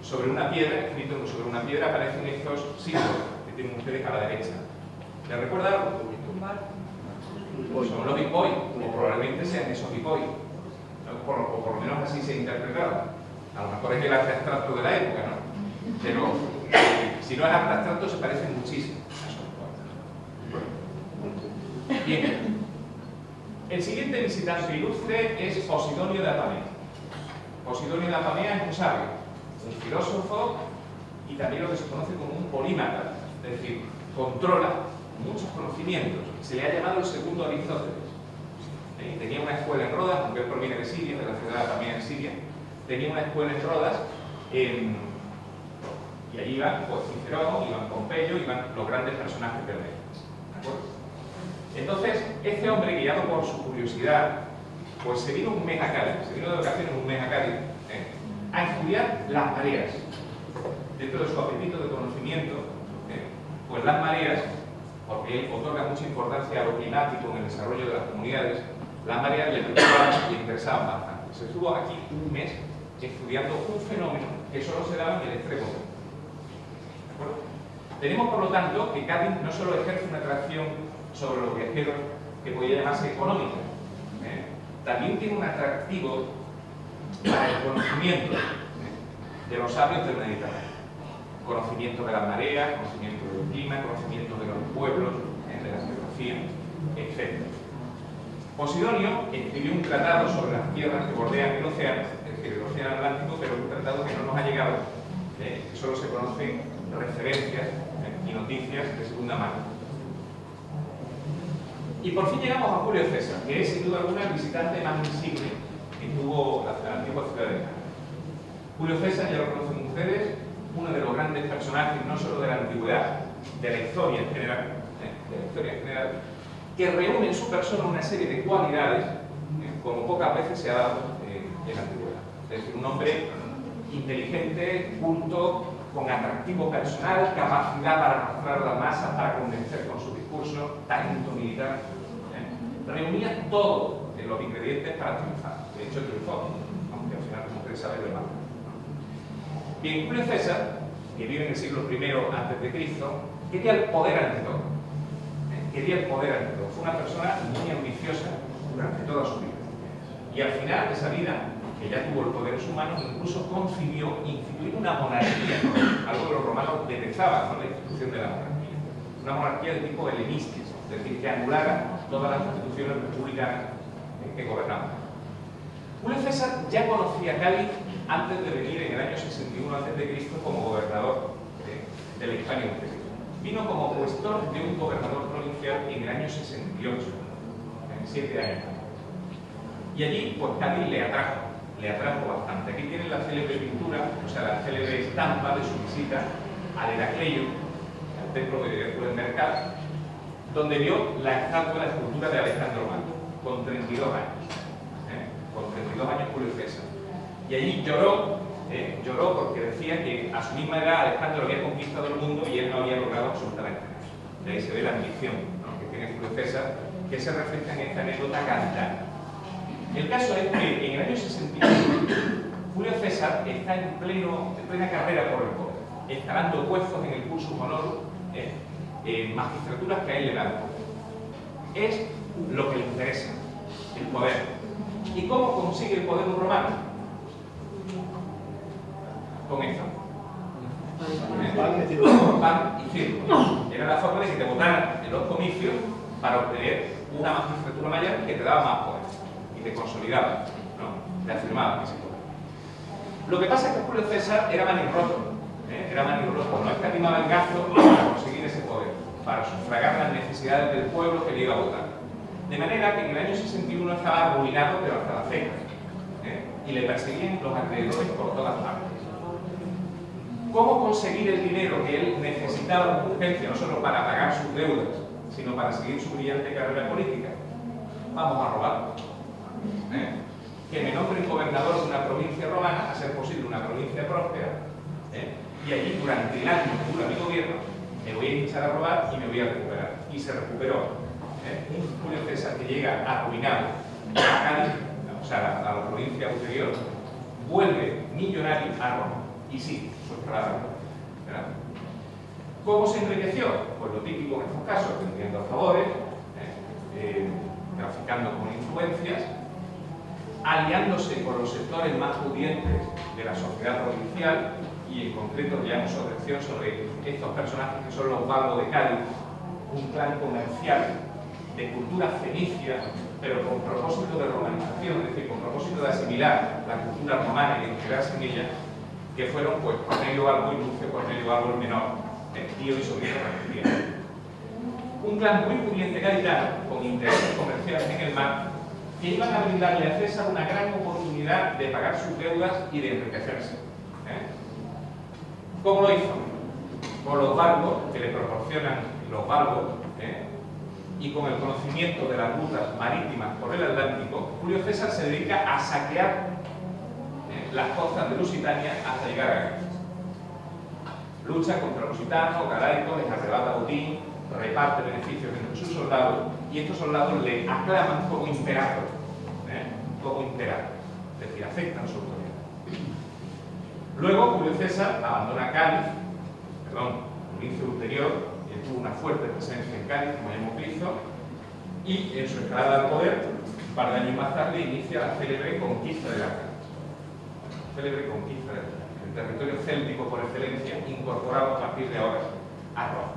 sobre una piedra, escrito sobre una piedra, aparecen estos símbolos que tienen ustedes a la derecha. ¿Les recuerda algo? Son los Big Boy, o probablemente sean esos Big Boy. O por lo menos así se ha interpretado. A lo mejor es el arte abstracto de la época, ¿no? Pero si no es arte abstracto, se parecen muchísimo a esos Big Boy. Bien. El siguiente visitante ilustre es Posidonio de Apamea. Posidonio de Apamea es un sabio, un filósofo y también lo que se conoce como un polímata, es decir, controla muchos conocimientos. Se le ha llamado el segundo Aristóteles. Tenía una escuela en Rodas, aunque él proviene de Siria, de la ciudad de Apamea en Siria. Tenía una escuela en Rodas y allí iban pues, Cicerón, iban Pompeyo, iban los grandes personajes del medio. ¿De acuerdo? Entonces, este hombre, guiado por su curiosidad, pues se vino un mes a Cádiz, se vino de vacaciones un mes a Cádiz, a estudiar las mareas. Dentro de su apetito de conocimiento, pues las mareas, porque él otorga mucha importancia a lo climático en el desarrollo de las comunidades, las mareas le preocupaban y le interesaban bastante. Se estuvo aquí un mes estudiando un fenómeno que solo se daba en el extremo. ¿De acuerdo? Tenemos, por lo tanto, que Cádiz no solo ejerce una atracción sobre los viajeros que podría llamarse económica, también tiene un atractivo para el conocimiento de los sabios del Mediterráneo. Conocimiento de las mareas, conocimiento del clima, conocimiento de los pueblos, de la geografía, etc. Posidonio escribió un tratado sobre las tierras que bordean el océano, es decir, el océano Atlántico, pero un tratado que no nos ha llegado, que solo se conocen referencias y noticias de segunda mano. Y por fin llegamos a Julio César, que es sin duda alguna el visitante más insigne que tuvo la antigua ciudad de Cádiz. Julio César, ya lo conocen ustedes, uno de los grandes personajes, no solo de la antigüedad, de la historia en general, que reúne en su persona una serie de cualidades como pocas veces se ha dado en la antigüedad. Es decir, un hombre inteligente, culto, con atractivo personal, capacidad para arrastrar a la masa, para convencer con su discurso, talento militar. Reunía todo los ingredientes para triunfar. De hecho, triunfó, aunque al final, como ustedes saben, lo malo. Bien, Julio César, que vive en el siglo I a.C., quería el poder ante todo. Quería el poder ante todo. Fue una persona muy ambiciosa durante toda su vida. Y al final de esa vida, que ya tuvo el poder en sus manos, incluso concibió instituir una monarquía, algo que los romanos detestaban, ¿no? La institución de la monarquía. Una monarquía de tipo helenístico, es decir, que anulara todas las constituciones republicanas que gobernaban. Julio César ya conocía Cádiz antes de venir en el año 61 a.C. como gobernador de la Hispania Ulterior. Vino como cuestor de un gobernador provincial en el año 68, en 7 años. Y allí, pues Cádiz le atrajo bastante. Aquí tienen la célebre pintura, o sea, la célebre estampa de su visita al Heracleio, al templo de Hércules Mercal, donde vio la estatua, la escultura de Alejandro Magno, con 32 años. Con 32 años Julio César. Y allí lloró porque decía que a su misma edad Alejandro había conquistado el mundo y él no había logrado absolutamente nada. De ahí se ve la ambición, ¿no?, que tiene Julio César, que se refleja en esta anécdota gaditana. El caso es que en el año 61 Julio César está en plena carrera por el poder, escalando puestos en el cursus honorum, magistraturas que a él le dan. Es lo que le interesa, el poder. ¿Y cómo consigue el poder un romano? Con esto. Pan y circo. Era la forma de que te votaran en los comicios para obtener una magistratura mayor que te daba más poder y te consolidaba, ¿no? Te afirmaba ese poder. Lo que pasa es que Julio César era manirroto, no escatimaba el gasto para conseguir ese poder, para sufragar las necesidades del pueblo que le iba a votar. De manera que en el año 61 estaba arruinado, pero hasta la ceja, y le perseguían los alrededores por todas partes. ¿Cómo conseguir el dinero que él necesitaba con urgencia, no solo para pagar sus deudas, sino para seguir su brillante carrera política? Vamos a robar. Que me nombren gobernador de una provincia romana, a ser posible una provincia próspera, y allí durante el año que dura mi gobierno me voy a echar a robar y me voy a recuperar. Y se recuperó. Un Julio César que llega arruinado a Cádiz, o sea, a la provincia ulterior, vuelve millonario a Roma y sí, su escalada. ¿Cómo se enriqueció? Pues lo típico en estos casos, vendiendo favores, traficando con influencias, aliándose con los sectores más pudientes de la sociedad provincial, y en concreto llamo su atención sobre estos personajes que son los Balbo de Cádiz, un clan comercial de cultura fenicia, pero con propósito de romanización, es decir, con propósito de asimilar la cultura romana y de integrarse en ella, que fueron pues Cornelio Balbo y Lucio Cornelio Balbo el Menor, tío y sobrino respectivamente. Un clan muy pudiente gaditano, con intereses comerciales en el mar, que iban a brindarle a César una gran oportunidad de pagar sus deudas y de enriquecerse. ¿Cómo lo hizo? Con los barcos que le proporcionan los Balbo, y con el conocimiento de las rutas marítimas por el Atlántico, Julio César se dedica a saquear las costas de Lusitania hasta llegar a Cádiz. Lucha contra Lusitanos, galaicos, les arrebata botín, reparte beneficios entre sus soldados, y estos soldados le aclaman como imperador, es decir, aceptan su autoridad. Luego Julio César abandona Cádiz, provincia ulterior, que tuvo una fuerte presencia en Cádiz, como ya hemos visto, y en su escalada al poder, un par de años más tarde, inicia la célebre conquista de la Cádiz. El territorio céltico por excelencia, incorporado a partir de ahora a Roma.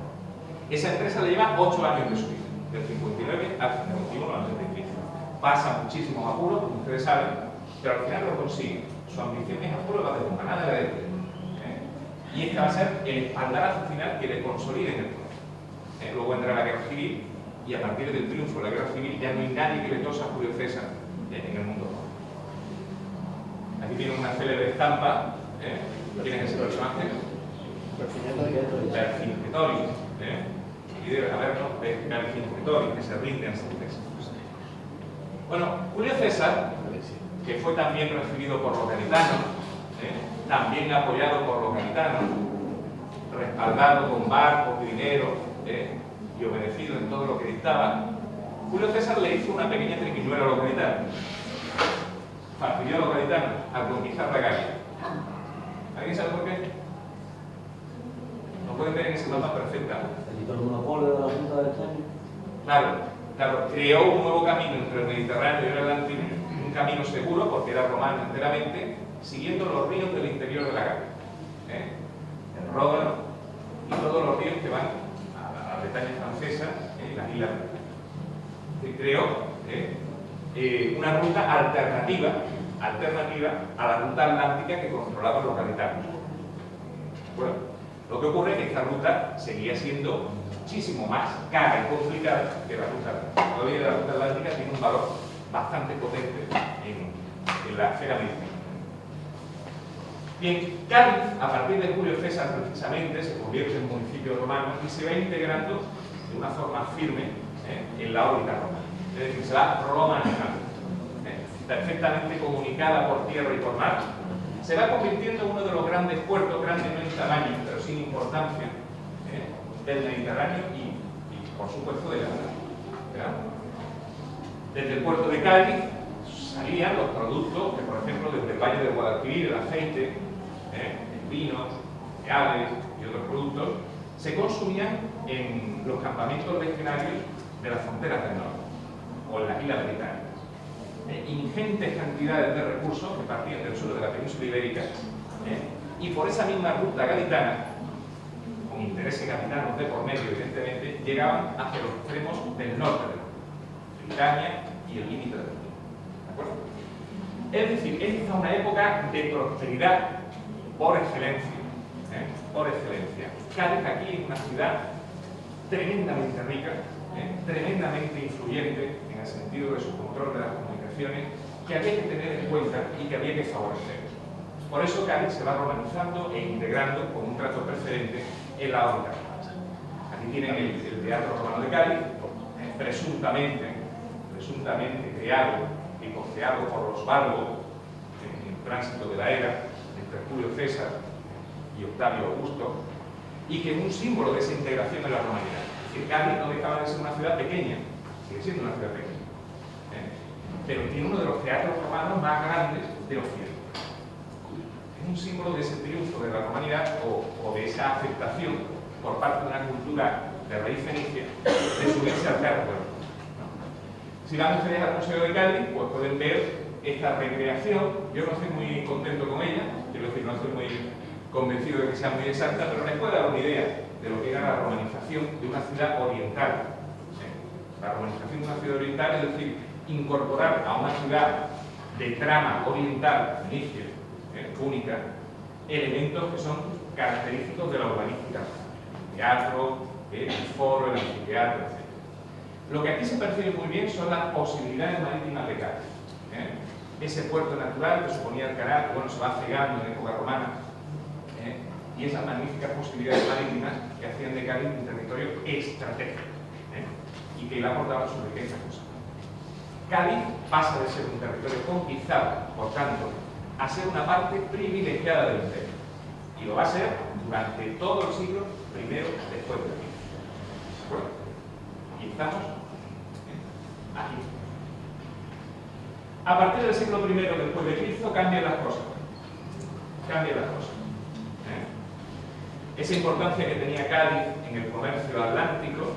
Esa empresa le lleva 8 años de su vida, del 59 al 51 a.C. Pasa muchísimos apuros, como ustedes saben, pero al final lo consigue. Su ambición es a puro la de nada de la de y este va a ser el espaldarazo final que le consolide en el poder. Luego entra la guerra civil, y a partir del triunfo de la guerra civil ya no hay nadie que le tosa a Julio César en el mundo. Aquí tiene una célebre estampa. ¿Quién es ese personaje? Vercingetorix. Y debe haberlo Vercingetorix, que se rinde ante César. Bueno, Julio César, que fue también recibido por los gaditanos, también apoyado por los gaditanos, respaldado con barcos y dinero, y obedecido en todo lo que dictaba, Julio César le hizo una pequeña triquiñuela a los gaditanos. Fastidió a los gaditanos al conquistar la Galia. ¿Alguien sabe por qué? Lo pueden ver en ese mapa perfectamente. Claro, creó un nuevo camino entre el Mediterráneo y el Atlántico, un camino seguro porque era romano enteramente, siguiendo los ríos del interior de la Galia. El Ródano y todos los ríos que van a la Bretaña francesa y las islas britanas. Creó una ruta alternativa a la ruta atlántica que controlaban los gaditanos. Bueno, lo que ocurre es que esta ruta seguía siendo muchísimo más cara y complicada que la ruta atlántica. Todavía la ruta atlántica tiene un valor bastante potente en la esfera militar. Bien, Cádiz, a partir de Julio César precisamente, se convierte en un municipio romano y se va integrando de una forma firme en la órbita romana. Es decir, se va romanizando, perfectamente comunicada por tierra y por mar. Se va convirtiendo en uno de los grandes puertos, grandes no en tamaño, pero sin importancia, del Mediterráneo y por supuesto, del Atlántico. Desde el puerto de Cádiz salían los productos que, por ejemplo, desde el Valle del Guadalquivir, el aceite, el vino, cereales y otros productos, se consumían en los campamentos legionarios de las fronteras del norte o en las islas británicas. Ingentes cantidades de recursos que partían del sur de la península ibérica, y por esa misma ruta gaditana, con intereses gaditanos de por medio, evidentemente, llegaban hacia los extremos del norte del mundo, Britania y el límite del mundo. ¿De acuerdo? Es decir, esta es una época de prosperidad por excelencia. Por excelencia. Cádiz aquí es una ciudad tremendamente rica, tremendamente influyente en el sentido de su control de las comunicaciones, que había que tener en cuenta y que había que favorecer. Por eso Cádiz se va romanizando e integrando con un trato preferente en la órbita romana. Aquí tienen el Teatro Romano de Cádiz, presuntamente creado y costeado por los Balbo en el tránsito de la era entre Julio César y Octavio Augusto, y que es un símbolo de esa integración en la romanidad. Es decir, Cádiz no dejaba de ser una ciudad pequeña, sigue siendo una ciudad pequeña, pero tiene uno de los teatros romanos más grandes de Occidente. Es un símbolo de ese triunfo de la romanidad o de esa aceptación por parte de una cultura de raíz fenicia de subirse al carro. Si van ustedes al Museo de Cádiz, pues pueden ver esta recreación. Yo no estoy muy contento con ella, quiero decir, no estoy muy convencido de que sea muy exacta, pero les puede dar una idea de lo que era la romanización de una ciudad oriental. La romanización de una ciudad oriental es decir, incorporar a una ciudad de trama oriental, fenicia, única, elementos que son característicos de la urbanística. El teatro, el foro, el anfiteatro, etc. Lo que aquí se percibe muy bien son las posibilidades marítimas de Cádiz. Ese puerto natural que suponía el canal, que bueno, se va cegando en época romana, y esas magníficas posibilidades marítimas que hacían de Cádiz un territorio estratégico y que le aportaban su riqueza. Cádiz pasa de ser un territorio conquistado, por tanto, a ser una parte privilegiada del imperio. Y lo va a ser durante todo el siglo I después de Cristo. ¿De acuerdo? Y estamos aquí. A partir del siglo I después de Cristo cambian las cosas. Cambian las cosas. Esa importancia que tenía Cádiz en el comercio atlántico,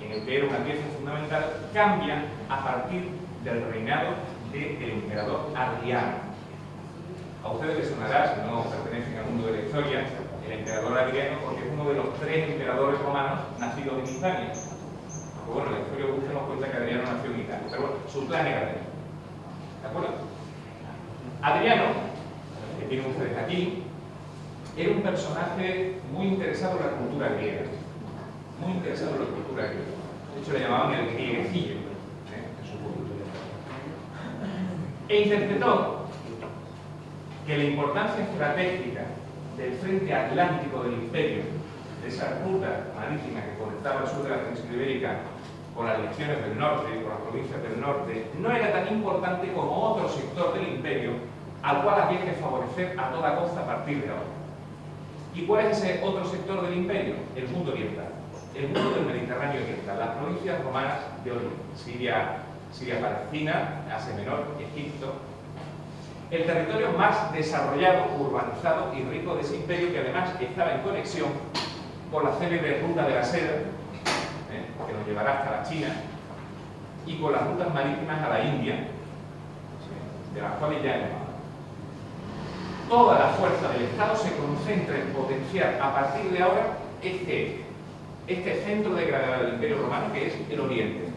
en el que era una pieza fundamental, cambia a partir del reinado del emperador Adriano. A ustedes les sonará, si no pertenecen al mundo de la historia, el emperador Adriano, porque es uno de los 3 emperadores romanos nacidos en Italia. Aunque bueno, la historia busca nos cuenta que Adriano nació en Italia, pero bueno, su plan era Adriano. ¿De acuerdo? Adriano, que tienen ustedes aquí, era un personaje muy interesado en la cultura griega. Muy interesado en la cultura griega. De hecho, le llamaban el griegecillo en su cultura. E interpretó que la importancia estratégica del frente atlántico del imperio, de esa ruta marítima que conectaba el sur de la península ibérica con las regiones del norte, con las provincias del norte, no era tan importante como otro sector del imperio al cual había que favorecer a toda costa a partir de ahora. ¿Y cuál es ese otro sector del imperio? El mundo oriental, el mundo del Mediterráneo oriental, las provincias romanas de Oriente, Siria, Palestina, Asia Menor, Egipto. El territorio más desarrollado, urbanizado y rico de ese imperio, que además estaba en conexión con la célebre ruta de la seda, que nos llevará hasta la China, y con las rutas marítimas a la India, de las cuales ya hemos hablado. Toda la fuerza del Estado se concentra en potenciar a partir de ahora este centro de gravedad del Imperio Romano, que es el Oriente.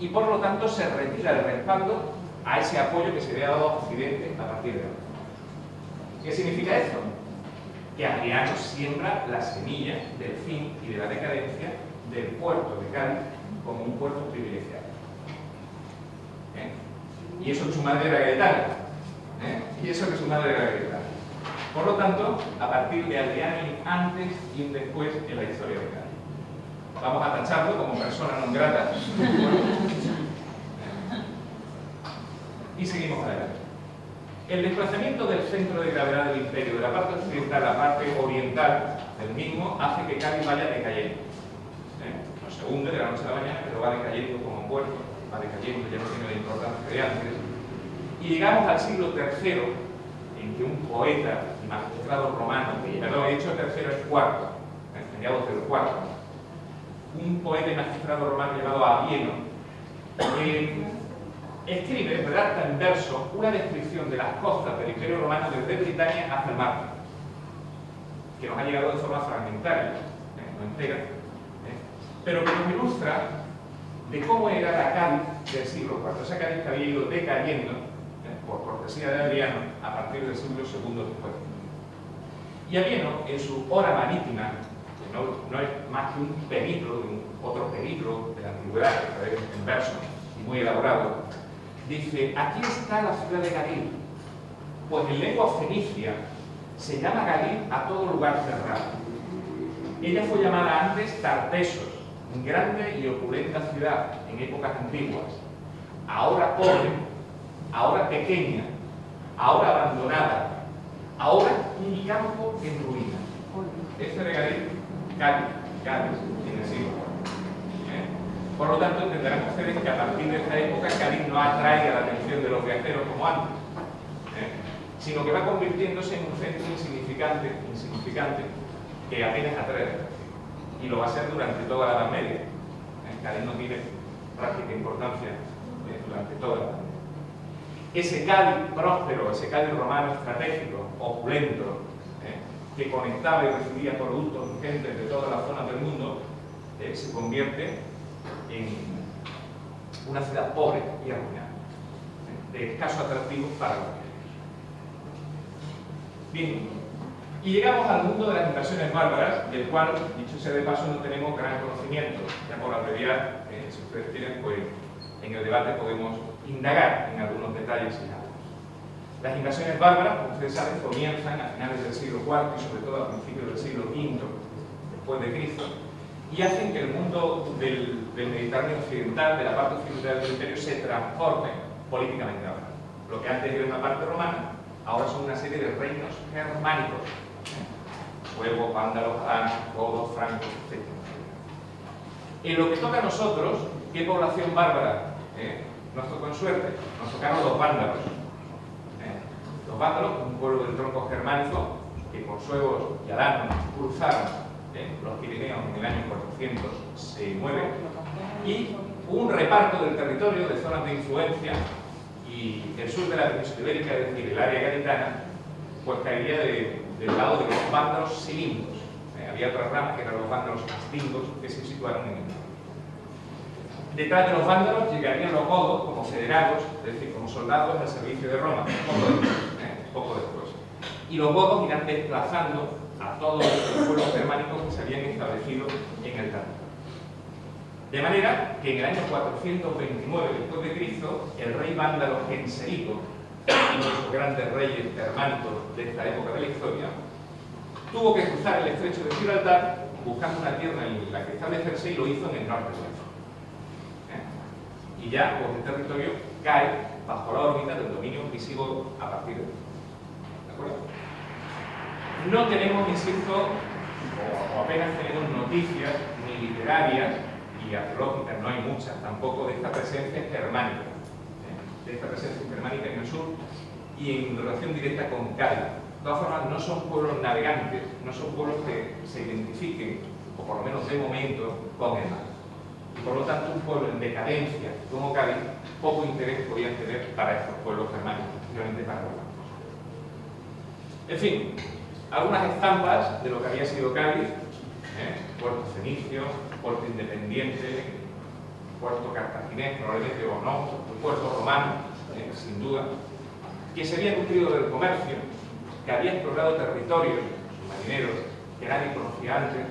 Y por lo tanto se retira el respaldo a ese apoyo que se le ha dado a Occidente a partir de ahora. ¿Qué significa esto? Que Adriano siembra la semilla del fin y de la decadencia del puerto de Cádiz como un puerto privilegiado. Y eso que su madre era gaetana. Y eso que su madre era gaetana. Por lo tanto, a partir de Adriano hay un antes y un después en la historia de Cádiz. Vamos a tacharlo como persona non grata. Y seguimos adelante. El desplazamiento del centro de gravedad del imperio, de la parte occidental a la parte oriental del mismo, hace que Cádiz vaya decayendo. No se hunde de la noche a la mañana, pero va decayendo como puerto, va decayendo, ya no tiene la importancia de antes. Y llegamos al siglo III, en que un poeta y magistrado romano, perdón, he dicho tercero, es cuarto, mediados del cuarto, un poeta y magistrado romano llamado Abieno, escribe, redacta en verso, una descripción de las costas del Imperio Romano desde Britania hasta el mar, que nos ha llegado de forma fragmentaria, no entera, pero que nos ilustra de cómo era la Cádiz del siglo IV, esa Cádiz que había ido decayendo, por cortesía de Adriano, a partir del siglo II después. Y Abieno, en su Hora Marítima, que no es más que un periplo, otro periplo de la antigüedad, que es en verso y muy elaborado, dice: aquí está la ciudad de Galil, pues en lengua fenicia se llama Galil a todo lugar cerrado. Ella fue llamada antes Tartesos, grande y opulenta ciudad en épocas antiguas, ahora pobre, ahora pequeña, ahora abandonada, ahora un campo en ruinas. Este era Galil, Cádiz en el siglo IV. Por lo tanto, entenderán ustedes que a partir de esta época Cádiz no atrae a la atención de los viajeros como antes, sino que va convirtiéndose en un centro insignificante que apenas atrae atención. Y lo va a ser durante toda la Edad Media. Cádiz no tiene práctica importancia durante toda la Edad Media. Ese Cádiz próspero, ese Cádiz romano estratégico, opulento, que conectaba y recibía productos urgentes de todas las zonas del mundo, se convierte en una ciudad pobre y arruinada, de escaso atractivo para los viajeros. Bien, y llegamos al mundo de las invasiones bárbaras, del cual, dicho sea de paso, no tenemos gran conocimiento. Ya por abreviar, si ustedes quieren, pues en el debate podemos indagar en algunos detalles y datos. Las invasiones bárbaras, como ustedes saben, comienzan a finales del siglo IV y sobre todo a principios del siglo V después de Cristo, y hacen que el mundo del Mediterráneo occidental, de la parte occidental del imperio, se transforme políticamente hablando. Lo que antes era una parte romana, ahora son una serie de reinos germánicos. Suevos, vándalos, godos, francos, etc. En lo que toca a nosotros, ¿qué población bárbara nos tocó en suerte? Nos tocaron los vándalos. Los vándalos, un pueblo del tronco germánico que por suevos y alanos cruzaron los Pirineos en el año 409, y un reparto del territorio de zonas de influencia, y el sur de la península ibérica, es decir, el área gaditana, pues caería del lado de los vándalos silingos. Había otra rama que eran los vándalos astingos, que se situaron en el norte. Detrás de los vándalos llegarían los godos como federados, es decir, como soldados al servicio de Roma, poco después. Y los godos irán desplazando a todos los pueblos germánicos que se habían establecido en el territorio. De manera que en el año 429 después de Cristo, el rey vándalo Genserico, uno de los grandes reyes germánicos de esta época de la historia, tuvo que cruzar el estrecho de Gibraltar buscando una tierra en la que establecerse, y lo hizo en el norte de África. Y ya pues, el territorio cae bajo la órbita del dominio visigodo a partir de entonces. ¿De acuerdo? No tenemos, insisto, o apenas tenemos noticias ni literarias y arqueológicas, no hay muchas tampoco, de esta presencia germánica, en el sur y en relación directa con Cádiz. De todas formas, no son pueblos navegantes, no son pueblos que se identifiquen, o por lo menos de momento, con el mar. Y por lo tanto, un pueblo en decadencia como Cádiz, poco interés podían tener para estos pueblos germánicos, especialmente para los blancos. En fin, algunas estampas de lo que había sido Cádiz: puerto fenicio, puerto independiente, puerto cartaginés, probablemente, o no, un puerto romano, sin duda, que se había nutrido del comercio, que había explorado territorios, marineros, que nadie conocía antes,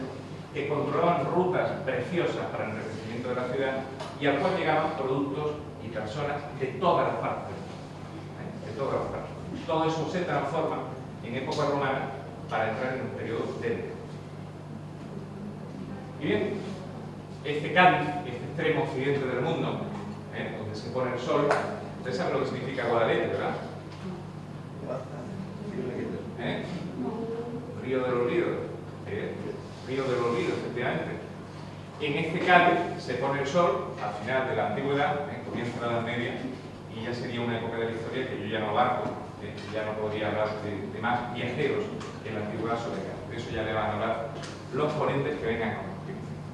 que controlaban rutas preciosas para el enriquecimiento de la ciudad, y al cual llegaban productos y personas de todas las partes del mundo, de todas las partes. Todo eso se transforma en época romana para entrar en un periodo de decadencia. Y bien, este Cádiz, este extremo occidente del mundo, donde se pone el sol, ustedes saben lo que significa Guadalete, ¿verdad? Río del olvido. Río del olvido, efectivamente. En este Cádiz se pone el sol al final de la antigüedad, comienza la Edad Media, y ya sería una época de la historia que yo ya no abarco, ya no podría hablar de más viajeros en la antigüedad sobre Cádiz. De eso ya le van a hablar los ponentes que vengan ahora.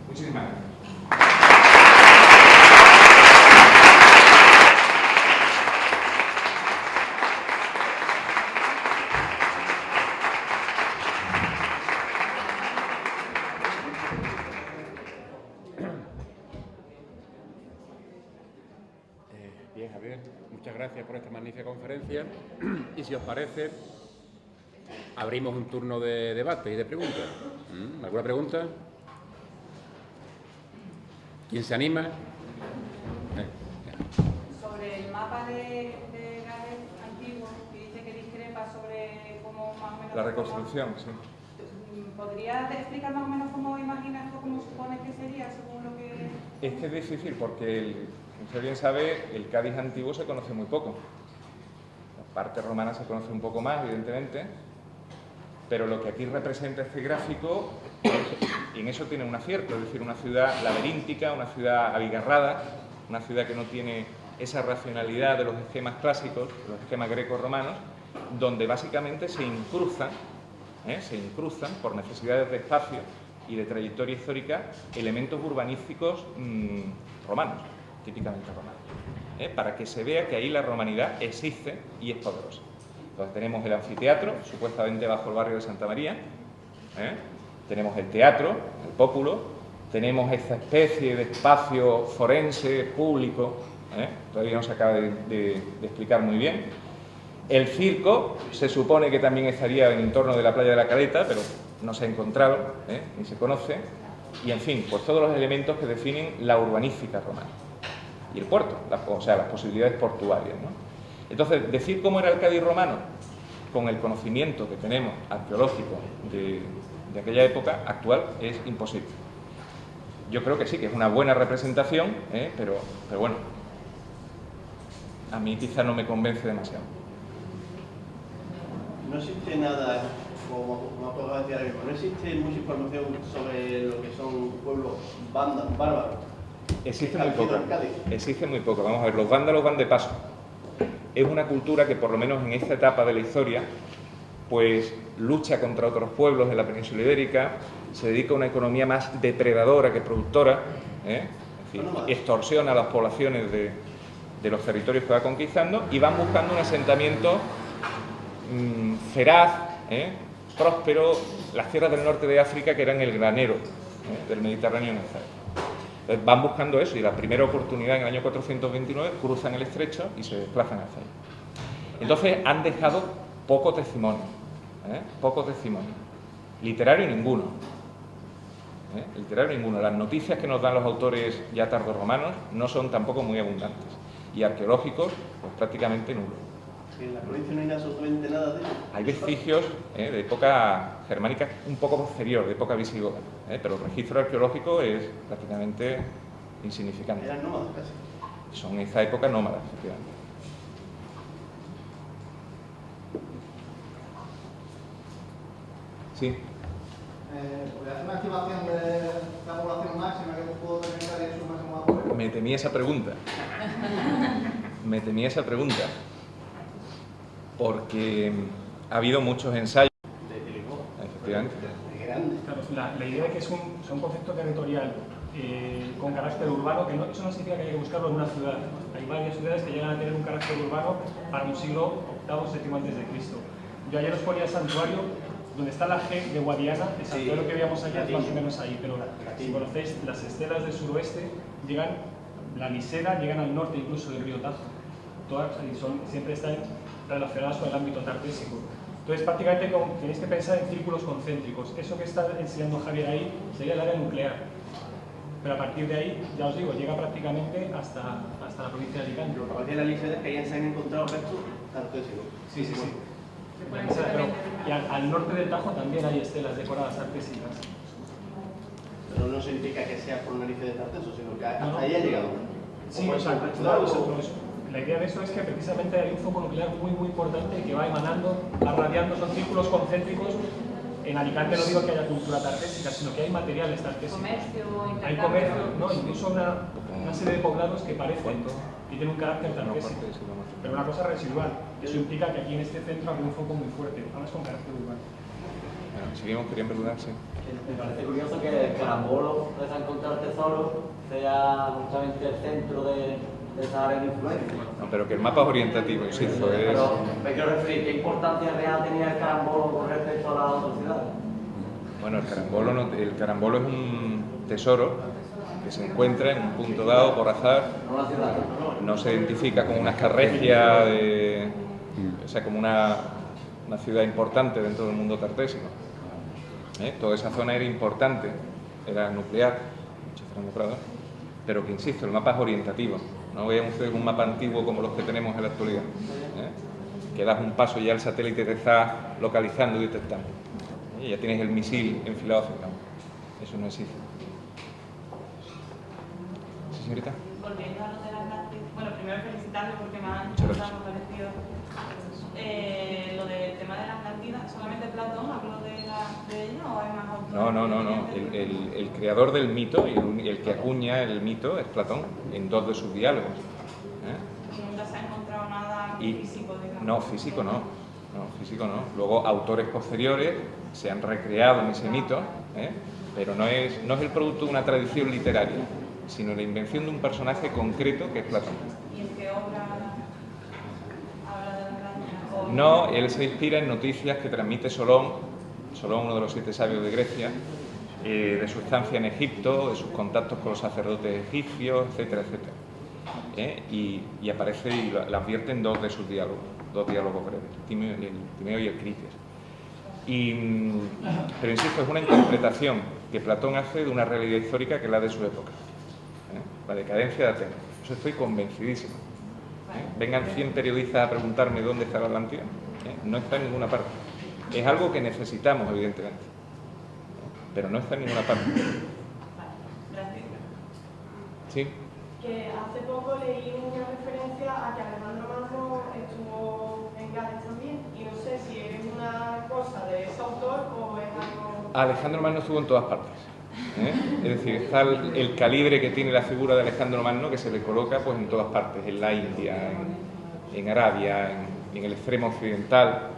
Muchísimas gracias. Bien, Javier, muchas gracias por esta magnífica conferencia. Y si os parece, abrimos un turno de debate y de preguntas. ¿Alguna pregunta? ¿Quién se anima? Sobre el mapa de Gales antiguo, que dice que discrepa sobre cómo más o menos... La reconstrucción, sí. ¿Podrías explicar más o menos cómo imaginas o cómo supones que sería según lo que...? Es que es difícil porque, como usted bien sabe, el Cádiz antiguo se conoce muy poco. La parte romana se conoce un poco más, evidentemente, Pero lo que aquí representa este gráfico, y en eso tiene un acierto, es decir, una ciudad laberíntica, una ciudad abigarrada, una ciudad que no tiene esa racionalidad de los esquemas clásicos, de los esquemas greco-romanos, donde básicamente se incruzan por necesidades de espacio y de trayectoria histórica elementos urbanísticos romanos, típicamente romanos, para que se vea que ahí la romanidad existe y es poderosa. Entonces tenemos el anfiteatro, supuestamente bajo el barrio de Santa María, tenemos el teatro, el pópulo, tenemos esta especie de espacio forense, público, todavía no se acaba de explicar muy bien. El circo se supone que también estaría en torno de la playa de la Caleta, pero no se ha encontrado, ni se conoce. Y en fin, pues todos los elementos que definen la urbanística romana. Y el puerto, o sea, las posibilidades portuarias, ¿no? Entonces, decir cómo era el Cádiz romano con el conocimiento que tenemos arqueológico de aquella época actual es imposible. Yo creo que sí, que es una buena representación, pero bueno, a mí quizá no me convence demasiado. No existe nada, como acabo de decir ahora mismo, no existe mucha información sobre lo que son pueblos bárbaros. Existe muy poco. Vamos a ver, los vándalos van de paso. Es una cultura que, por lo menos en esta etapa de la historia, pues lucha contra otros pueblos de la península ibérica, se dedica a una economía más depredadora que productora, es decir, extorsiona a las poblaciones de los territorios que va conquistando y van buscando un asentamiento feraz, próspero, las tierras del norte de África, que eran el granero del Mediterráneo en esa época. Entonces van buscando eso y la primera oportunidad en el año 429 cruzan el estrecho y se desplazan hacia ahí. Entonces han dejado poco testimonio, literario ninguno, Las noticias que nos dan los autores ya tardorromanos no son tampoco muy abundantes y arqueológicos pues prácticamente nulos. En la provincia no hay absolutamente nada de eso. Hay vestigios de época germánica un poco posterior, de época visigoda, pero el registro arqueológico es prácticamente insignificante. Eran nómadas casi. Son en esa época nómadas, efectivamente. Sí. ¿Podría hacer una estimación de la población máxima que pudo tener Cádiz en su máximo apogeo? Me temía esa pregunta. Porque ha habido muchos ensayos. Efectivamente. Claro, la idea de que es un concepto territorial con carácter urbano, que eso no significa que haya que buscarlo en una ciudad. Hay varias ciudades que llegan a tener un carácter urbano para un siglo VIII, VII antes de Cristo. Yo ayer os ponía el santuario donde está la G de Guadiana, el santuario que veíamos allá es más o menos ahí, pero si conocéis, las estelas del suroeste llegan, la Nisera llegan al norte incluso del río Tajo. Todas siempre están relacionadas con el ámbito tartésico. Entonces, prácticamente tenéis que pensar en círculos concéntricos. Eso que está enseñando Javier ahí sería el área nuclear. Pero a partir de ahí, ya os digo, llega prácticamente hasta la provincia de Alicante. Lo que decía la Alicia es que ahí se han encontrado restos tartésicos. Sí. Y al norte del Tajo también hay estelas decoradas tartésicas. Pero no significa que sea por narices de Tarteso, sino que hasta ahí ha llegado. Sí, exacto. La idea de esto es que precisamente hay un foco nuclear muy importante que va emanando, va radiando, son círculos concéntricos. En Alicante no digo que haya cultura tartésica, sino que hay materiales tartésicos. Hay comercio, ¿no? Incluso una serie de poblados que parecen y tienen un carácter tartésico, pero una cosa residual. Eso implica que aquí en este centro hay un foco muy fuerte, además con carácter urbano. Bueno, seguimos queriendo preguntar, sí. Me parece curioso que el Carambolo de San Encontrar Tesoros sea justamente el centro de esa área de influencia. No, pero que el mapa es orientativo, insisto. Pero me quiero referir, ¿qué importancia real tenía el Carambolo con respecto a las otras ciudades? Bueno, el carambolo es un tesoro que se encuentra en un punto dado por azar. No la ciudad. No se identifica como una escarregia, o sea, como una ciudad importante dentro del mundo tartésico. Toda esa zona era importante, era nuclear, Fernando Prado, pero que insisto, el mapa es orientativo. No vean ustedes un mapa antiguo como los que tenemos en la actualidad, que das un paso y ya el satélite te está localizando y detectando. Y ya tienes el misil enfilado hacia el campo. Eso no existe. ¿Sí, señorita? Volviendo a lo de la Atlántida, bueno, primero felicitarme porque me han Muchas gracias. parecido lo del tema de la Atlántida. Euklides, solamente Platón habló de ella o hay más autores? No. El creador del mito y el que acuña el mito es Platón, en 2 de sus diálogos. Y nunca se ha encontrado nada físico, digamos. No, físico no. Luego autores posteriores se han recreado en ese mito, pero no es el producto de una tradición literaria, sino la invención de un personaje concreto que es Platón. ¿Y en qué obra habla de la araña? No, él se inspira en noticias que transmite Solón, uno de los 7 sabios de Grecia, de su estancia en Egipto, de sus contactos con los sacerdotes egipcios, etcétera, etcétera. Y aparece y lo advierte en 2 de sus diálogos, 2 diálogos breves, el Timeo y el Critias. Pero insisto, es una interpretación que Platón hace de una realidad histórica que es la de su época, la decadencia de Atenas. Eso estoy convencidísimo. Vengan 100 periodistas a preguntarme dónde está la Atlántida, no está en ninguna parte. Es algo que necesitamos, evidentemente, pero no está en ninguna parte. Gracias. ¿Sí? Que hace poco leí una referencia a que Alejandro Magno estuvo en Gales también, y no sé si es una cosa de ese autor o es algo... Alejandro Magno estuvo en todas partes. Es decir, está el calibre que tiene la figura de Alejandro Magno, que se le coloca pues en todas partes, en la India, en Arabia, en el extremo occidental.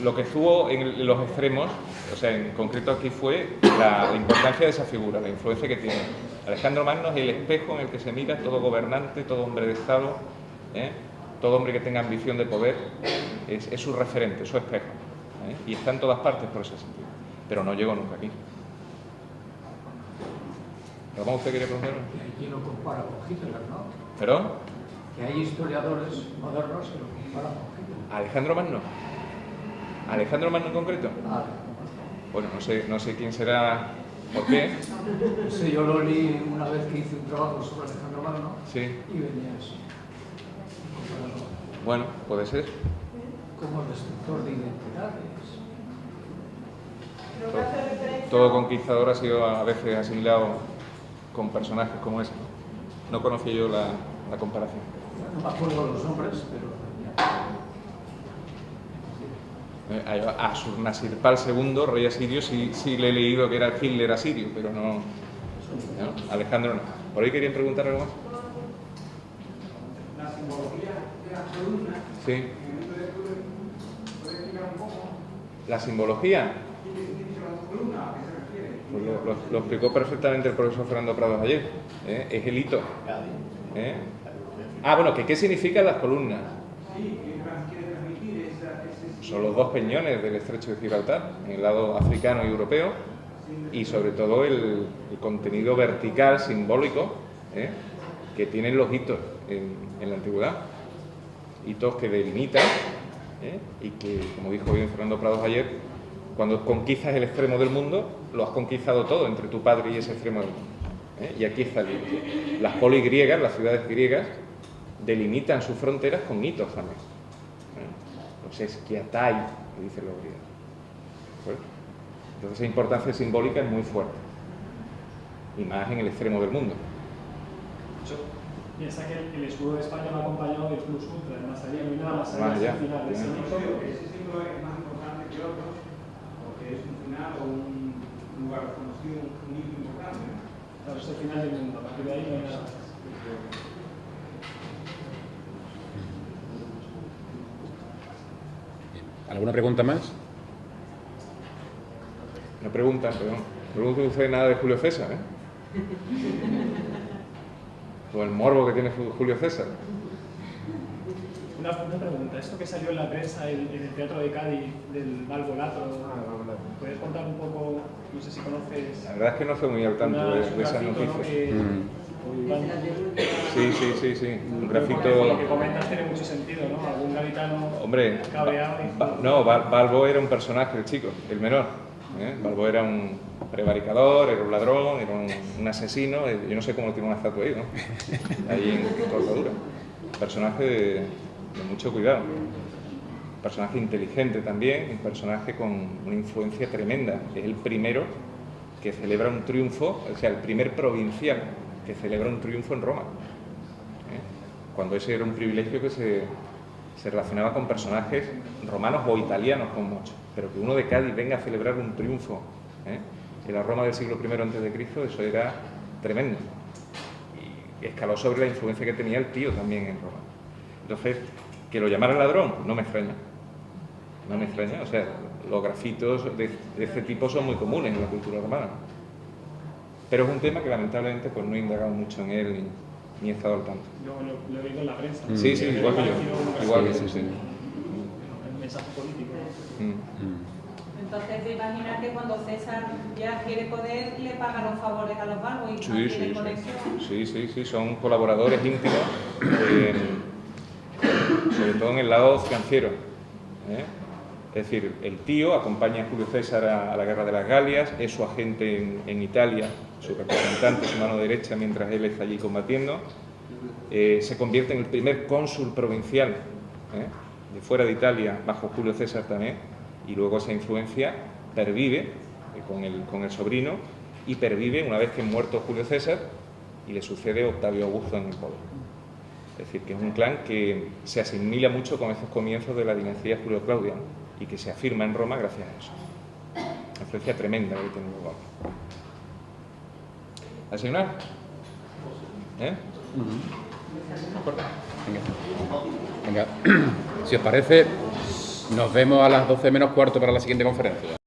Lo que estuvo en los extremos, o sea, en concreto aquí fue la importancia de esa figura, la influencia que tiene. Alejandro Magno es el espejo en el que se mira todo gobernante, todo hombre de Estado, todo hombre que tenga ambición de poder, es su referente, su espejo. Y está en todas partes por ese sentido, pero no llegó nunca aquí. ¿Cómo usted quiere preguntar? Aquí lo compara con Hitler, ¿no? ¿Perdón? Que hay historiadores modernos que lo comparan con Hitler. ¿Alejandro Magno? ¿Alejandro Magno en concreto? Bueno, no sé quién será, por qué. No sé, yo lo leí una vez que hice un trabajo sobre Alejandro Magno, sí, y venía eso. Bueno, puede ser. Como destructor de identidades. Todo conquistador ha sido a veces asimilado con personajes como ese. No conocía yo la comparación. No me acuerdo los nombres, pero... A Surnasirpal II, rey asirio, sí le he leído que era Hitler asirio, pero no. Alejandro no. ¿Por ahí querían preguntar algo más? La simbología de las columnas. Sí. ¿Puede explicar un poco? ¿La simbología? ¿Qué significa la columna? ¿A qué se refiere? Pues lo explicó perfectamente el profesor Fernando Prados ayer. Es el hito. Bueno, ¿qué significan las columnas? Sí, ¿qué quiere transmitir ese... Son los 2 peñones del estrecho de Gibraltar, en el lado africano y europeo, y sobre todo el contenido vertical, simbólico, que tienen los hitos en la antigüedad. Hitos que delimitan, y que, como dijo bien Fernando Prados ayer, cuando conquistas el extremo del mundo, lo has conquistado todo entre tu padre y ese extremo del mundo. Y aquí está el hito. Las polis griegas, las ciudades griegas, delimitan sus fronteras con hitos también. Los esquiatai, que dicen los griegos. ¿Bueno? Entonces esa importancia simbólica es muy fuerte. Y más en el extremo del mundo. Piensa que el escudo de España me ha acompañado del Plus Ultra, más allá, no hay nada más allá. Más allá. Final de ese Ese símbolo es más importante que otros, porque es un final o un lugar conocido, un hito importante. Claro, es el final del mundo, a partir de ahí no hay nada más. ¿Alguna pregunta más? No preguntan, pero no pregunten ustedes nada de Julio César, o el morbo que tiene Julio César. Una pregunta, esto que salió en la prensa en el Teatro de Cádiz del Balbolatro, ¿puedes contar un poco, no sé si conoces? La verdad es que no estoy muy al tanto de esas noticias. Sí, un grafito... Lo que comentas tiene mucho sentido, ¿no? Algún gaditano cabreado y... No, Balbo era un personaje, el chico, el menor. Balbo era un prevaricador, era un ladrón, era un asesino. Yo no sé cómo tiene una estatua ahí, ¿no? Ahí en Cortadura. Personaje de mucho cuidado. Un personaje inteligente también, un personaje con una influencia tremenda. Es el primero que celebra un triunfo, o sea, el primer provincial que celebra un triunfo en Roma. Cuando ese era un privilegio que se relacionaba con personajes romanos o italianos con mucho, pero que uno de Cádiz venga a celebrar un triunfo en la Roma del siglo I a.C., eso era tremendo. Y escaló sobre la influencia que tenía el tío también en Roma. Entonces, que lo llamaran ladrón, no me extraña. No me extraña, o sea, los grafitos de este tipo son muy comunes en la cultura romana. Pero es un tema que lamentablemente pues, no he indagado mucho en él ni he estado al tanto. Lo he oído en la prensa. Sí, sí, igual que yo. Igual que sí. El mensaje político. Entonces, te imaginas que cuando César ya quiere poder, le paga los favores a los magos y mantiene conexión. Sí, son colaboradores íntimos, sobre todo en el lado financiero. Es decir, el tío acompaña a Julio César a la guerra de las Galias, es su agente en Italia, su representante, su mano derecha, mientras él está allí combatiendo. Se convierte en el primer cónsul provincial de fuera de Italia, bajo Julio César también, y luego esa influencia pervive con el sobrino y pervive una vez que es muerto Julio César y le sucede Octavio Augusto en el poder. Es decir, que es un clan que se asimila mucho con esos comienzos de la dinastía Julio-Claudia y que se afirma en Roma gracias a eso. Una influencia tremenda que tiene lugar. ¿A desayunar? Venga, si os parece, nos vemos a las 12 menos cuarto para la siguiente conferencia.